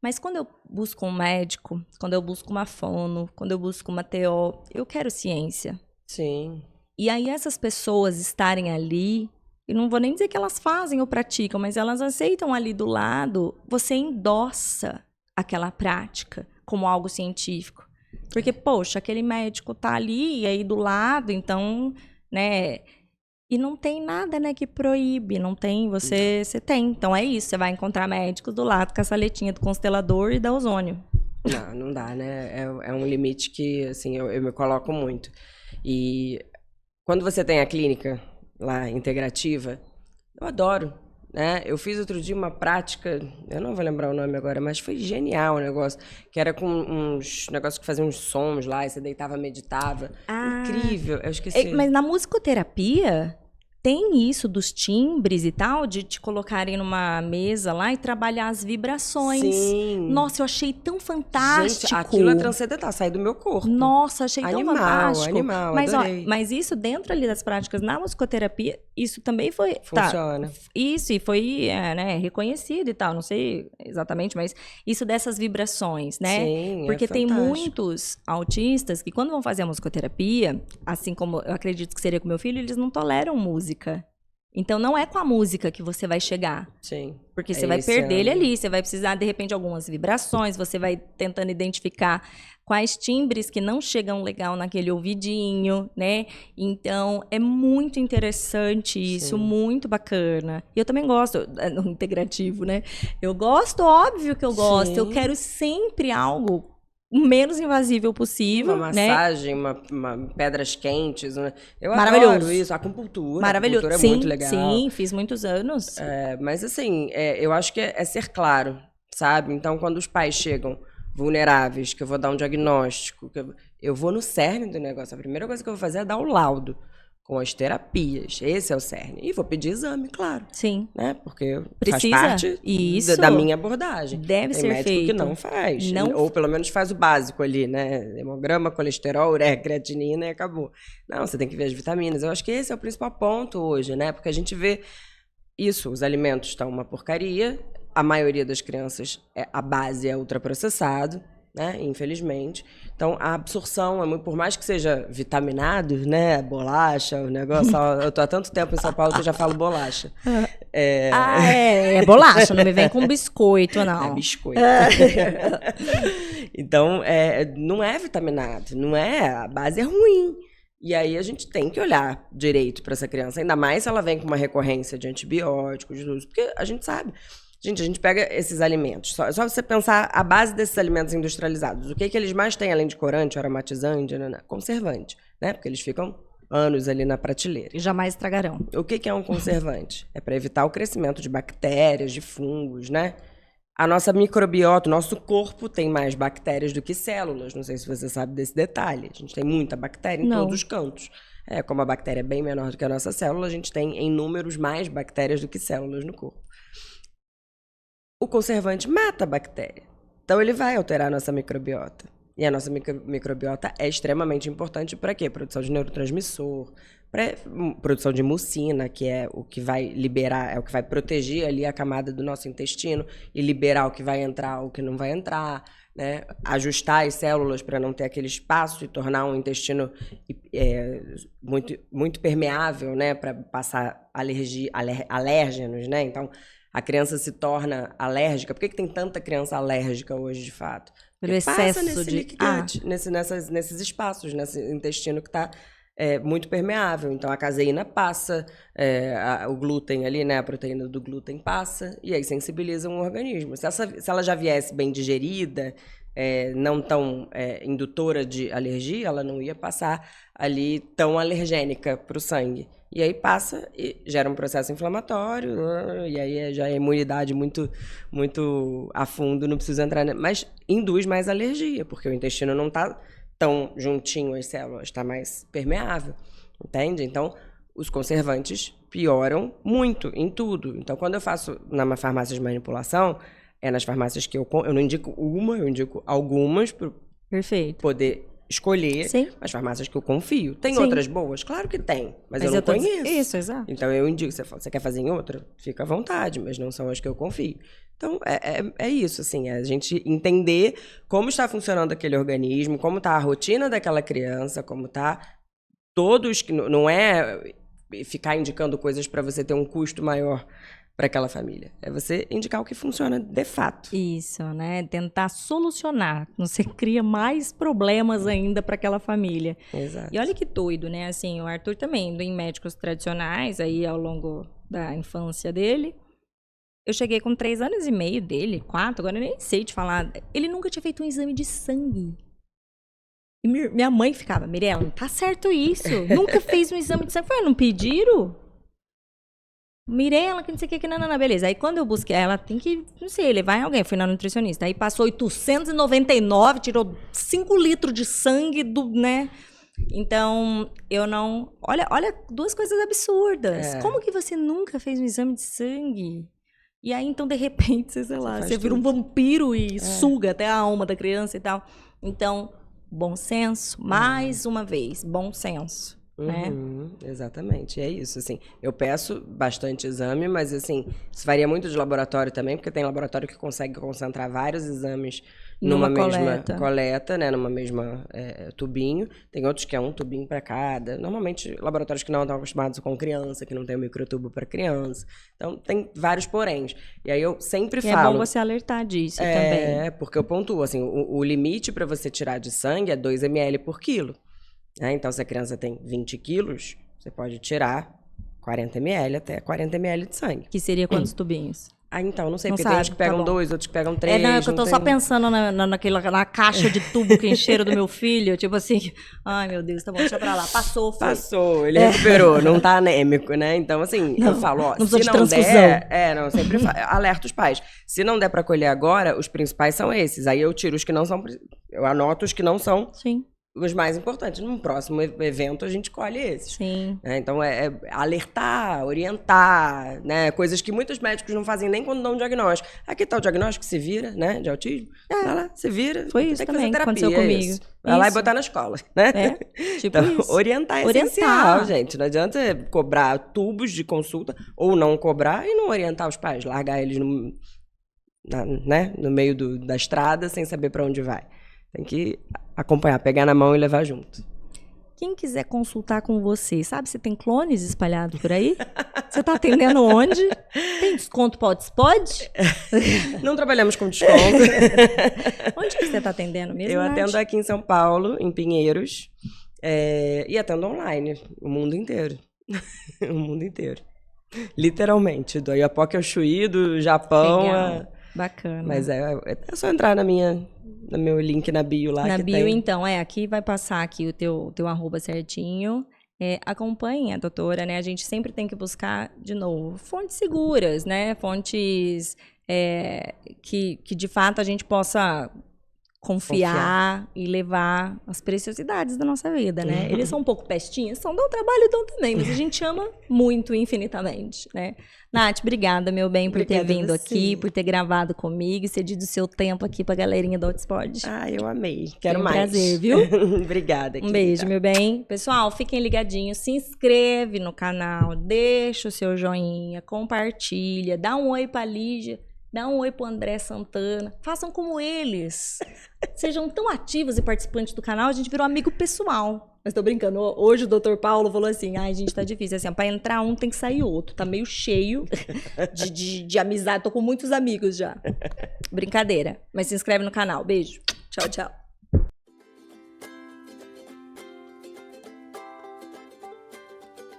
Mas quando eu busco um médico, quando eu busco uma fono, quando eu busco uma TO, eu quero ciência.
Sim.
E aí essas pessoas estarem ali... E não vou nem dizer que elas fazem ou praticam, mas elas aceitam ali do lado, você endossa aquela prática como algo científico. Porque, poxa, aquele médico tá ali e aí do lado, então, né? E não tem nada, né, que proíbe, não tem, você tem. Então é isso, você vai encontrar médicos do lado com essa letrinha do constelador e da ozônio.
Não dá, né? É um limite que, assim, eu me coloco muito. E quando você tem a clínica lá, integrativa, eu adoro, né? Eu fiz outro dia uma prática, eu não vou lembrar o nome agora, mas foi genial o negócio, que era com uns negócios que faziam uns sons lá, e você deitava, meditava. Incrível, eu esqueci.
Mas na musicoterapia... Tem isso dos timbres e tal, de te colocarem numa mesa lá e trabalhar as vibrações.
Sim.
Nossa, eu achei tão fantástico.
Gente, aquilo é transcendental, sai do meu corpo.
Nossa, achei tão fantástico.
Animal,
mas,
adorei.
Mas isso dentro ali das práticas na musicoterapia, isso também foi...
Funciona.
Tá, isso, e foi né, reconhecido e tal, não sei exatamente, mas isso dessas vibrações, né?
Sim,
porque tem
fantástico.
muitos autistas que quando vão fazer a musicoterapia, assim como eu acredito que seria com meu filho, eles não toleram música. Então, não é com a música que você vai chegar.
Sim.
Porque você vai perder ele ali, você vai precisar, de repente, algumas vibrações, você vai tentando identificar quais timbres que não chegam legal naquele ouvidinho, né? Então, é muito interessante isso, muito bacana. E eu também gosto, no integrativo, né? Eu gosto, óbvio que eu gosto, eu quero sempre algo o menos invasível possível,
uma
né?
massagem, uma pedras quentes. Eu
Maravilhoso.
adoro isso. Acupuntura.
Maravilhoso.
A acupuntura é muito legal.
Sim, fiz muitos anos.
Mas assim, eu acho que é ser claro, sabe? Então, quando os pais chegam vulneráveis, que eu vou dar um diagnóstico, eu vou no cerne do negócio. A primeira coisa que eu vou fazer é dar o laudo com as terapias. Esse é o cerne. E vou pedir exame, claro.
Sim.
Né? Porque
precisa.
Faz parte da minha abordagem.
Deve ser
médico
feito.
que não faz. Ou pelo menos faz o básico ali, né? Hemograma, colesterol, ureia, creatinina e acabou. Não, você tem que ver as vitaminas. Eu acho que esse é o principal ponto hoje, né? Porque a gente vê isso, os alimentos estão uma porcaria. A maioria das crianças, a base é ultraprocessado, né? Infelizmente. Então, a absorção, por mais que seja vitaminado, né? Bolacha, o negócio... Eu tô há tanto tempo em São Paulo que eu já falo bolacha.
É bolacha, não me vem com biscoito, não.
É biscoito. Então, não é vitaminado, não é... A base é ruim. E aí, a gente tem que olhar direito para essa criança, ainda mais se ela vem com uma recorrência de antibióticos, de tudo, porque a gente sabe... Gente, a gente pega esses alimentos, só você pensar a base desses alimentos industrializados. O que eles mais têm, além de corante, aromatizante, conservante, né? Porque eles ficam anos ali na prateleira.
E jamais estragarão.
O que é um conservante? É para evitar o crescimento de bactérias, de fungos, né? A nossa microbiota, o nosso corpo tem mais bactérias do que células. Não sei se você sabe desse detalhe. A gente tem muita bactéria em
Não.
todos os cantos. Como a bactéria é bem menor do que a nossa célula, a gente tem em números mais bactérias do que células no corpo. O conservante mata a bactéria. Então ele vai alterar a nossa microbiota. E a nossa microbiota é extremamente importante para quê? Produção de neurotransmissor, produção de mucina, que é o que vai liberar, é o que vai proteger ali a camada do nosso intestino e liberar o que vai entrar, o que não vai entrar, né? Ajustar as células para não ter aquele espaço e tornar um intestino muito, muito permeável, né? Para passar alérgenos, né? Então, a criança se torna alérgica. Por que tem tanta criança alérgica hoje, de fato?
Pelo excesso
nesse
de...
leaky gut, nesses espaços, nesse intestino que está muito permeável. Então, a caseína passa, o glúten ali, né, a proteína do glúten passa, e aí sensibiliza um organismo. Se ela já viesse bem digerida, não tão indutora de alergia, ela não ia passar ali tão alergênica para o sangue. E aí passa e gera um processo inflamatório, e aí já é imunidade muito, muito a fundo, não precisa entrar... Mas induz mais alergia, porque o intestino não está tão juntinho às células, está mais permeável, entende? Então, os conservantes pioram muito em tudo. Então, quando eu faço numa farmácia de manipulação, nas farmácias que eu não indico uma, eu indico algumas para poder escolher.
Sim.
As farmácias que eu confio. Tem
Sim.
outras boas? Claro que tem, mas eu não conheço.
Isso, exato.
Então eu indico, você quer fazer em outra? Fica à vontade, mas não são as que eu confio. Então é isso, assim, a gente entender como está funcionando aquele organismo, como está a rotina daquela criança, como está todos, não é ficar indicando coisas para você ter um custo maior para aquela família. É você indicar o que funciona de fato.
Isso, né? Tentar solucionar. Você cria mais problemas ainda para aquela família.
Exato.
E olha que doido, né? Assim, o Arthur também indo em médicos tradicionais aí ao longo da infância dele. Eu cheguei com 3 anos e meio dele, 4, agora eu nem sei te falar. Ele nunca tinha feito um exame de sangue. E minha mãe ficava, Mirella, não tá certo isso. Nunca fez um exame de sangue. Eu falei, não pediram? Mirella, que não sei o que, não, beleza. Aí quando eu busquei, ela tem que, não sei, levar em alguém, fui na nutricionista. Aí passou 899, tirou 5 litros de sangue né? Então, eu não... Olha, duas coisas absurdas. Como que você nunca fez um exame de sangue? E aí, então, de repente, sei lá, você vira um vampiro e suga até a alma da criança e tal. Então, bom senso, mais uma vez, bom senso. Né?
Exatamente, é isso, assim, eu peço bastante exame, mas assim, isso varia muito de laboratório também, porque tem laboratório que consegue concentrar vários exames numa mesma coleta, né, numa mesma tubinho, tem outros que é um tubinho para cada, normalmente laboratórios que não estão acostumados com criança, que não tem o microtubo para criança, então tem vários poréns, e aí eu sempre falo...
É bom você alertar disso também.
Porque eu pontuo, assim, o limite para você tirar de sangue é 2 ml por quilo. Então, se a criança tem 20 quilos, você pode tirar 40 ml até 40 ml de sangue.
Que seria quantos tubinhos?
Então, não sei, porque tem uns que pegam 2, outros que pegam 3.
Não, eu tô só pensando na caixa de tubo que encheram do meu filho, tipo assim, ai meu Deus, tá bom, deixa pra lá, passou, foi.
Passou, ele recuperou, não tá anêmico, né? Então, assim, eu falo, ó, se não der... eu sempre alerto os pais. Se não der pra colher agora, os principais são esses. Aí eu tiro os que não são... Eu anoto os que não são...
Sim.
Os mais importantes. No próximo evento, a gente colhe esses.
Sim.
Então, alertar, orientar, né? Coisas que muitos médicos não fazem nem quando dão um diagnóstico. Aqui tá o diagnóstico, se vira, né? De autismo. Vai lá, se vira.
Foi isso também que aconteceu comigo.
Vai lá e botar na escola, né?
Tipo
então,
isso.
Orientar é essencial, gente. Não adianta cobrar tubos de consulta ou não cobrar e não orientar os pais. Largar eles no meio da estrada sem saber para onde vai. Tem que acompanhar, pegar na mão e levar junto.
Quem quiser consultar com você, sabe se tem clones espalhados por aí? Você tá atendendo onde? Tem desconto pode?
Não trabalhamos com desconto.
Onde que você tá atendendo mesmo,
Eu
Nath?
atendo aqui em São Paulo, em Pinheiros, e atendo online, o mundo inteiro. O mundo inteiro. Literalmente, do Oiapoque ao Chuí, do Japão.
Bacana.
Mas é só entrar no meu link na bio lá.
Na
que
bio,
tem.
então, aqui vai passar aqui o teu arroba certinho. acompanhem a doutora, né? A gente sempre tem que buscar, de novo, fontes seguras, né? Fontes que de fato a gente possa confiar e levar as preciosidades da nossa vida, né? Eles são um pouco pestinhas, dão trabalho, dão também, mas a gente ama muito infinitamente, né? Nath, obrigada, meu bem, por ter vindo aqui, por ter gravado comigo, cedido o seu tempo aqui pra galerinha do Hotspot.
Eu amei. Quero mais.
Prazer, viu?
Obrigada.
Um beijo, meu bem. Pessoal, fiquem ligadinhos, se inscreve no canal, deixa o seu joinha, compartilha, dá um oi pra Lígia. Dá um oi pro André Santana. Façam como eles. Sejam tão ativos e participantes do canal, a gente virou amigo pessoal. Mas tô brincando. Hoje o Dr. Paulo falou assim, gente, tá difícil. Assim, pra entrar um tem que sair outro. Tá meio cheio de amizade. Tô com muitos amigos já. Brincadeira. Mas se inscreve no canal. Beijo. Tchau, tchau.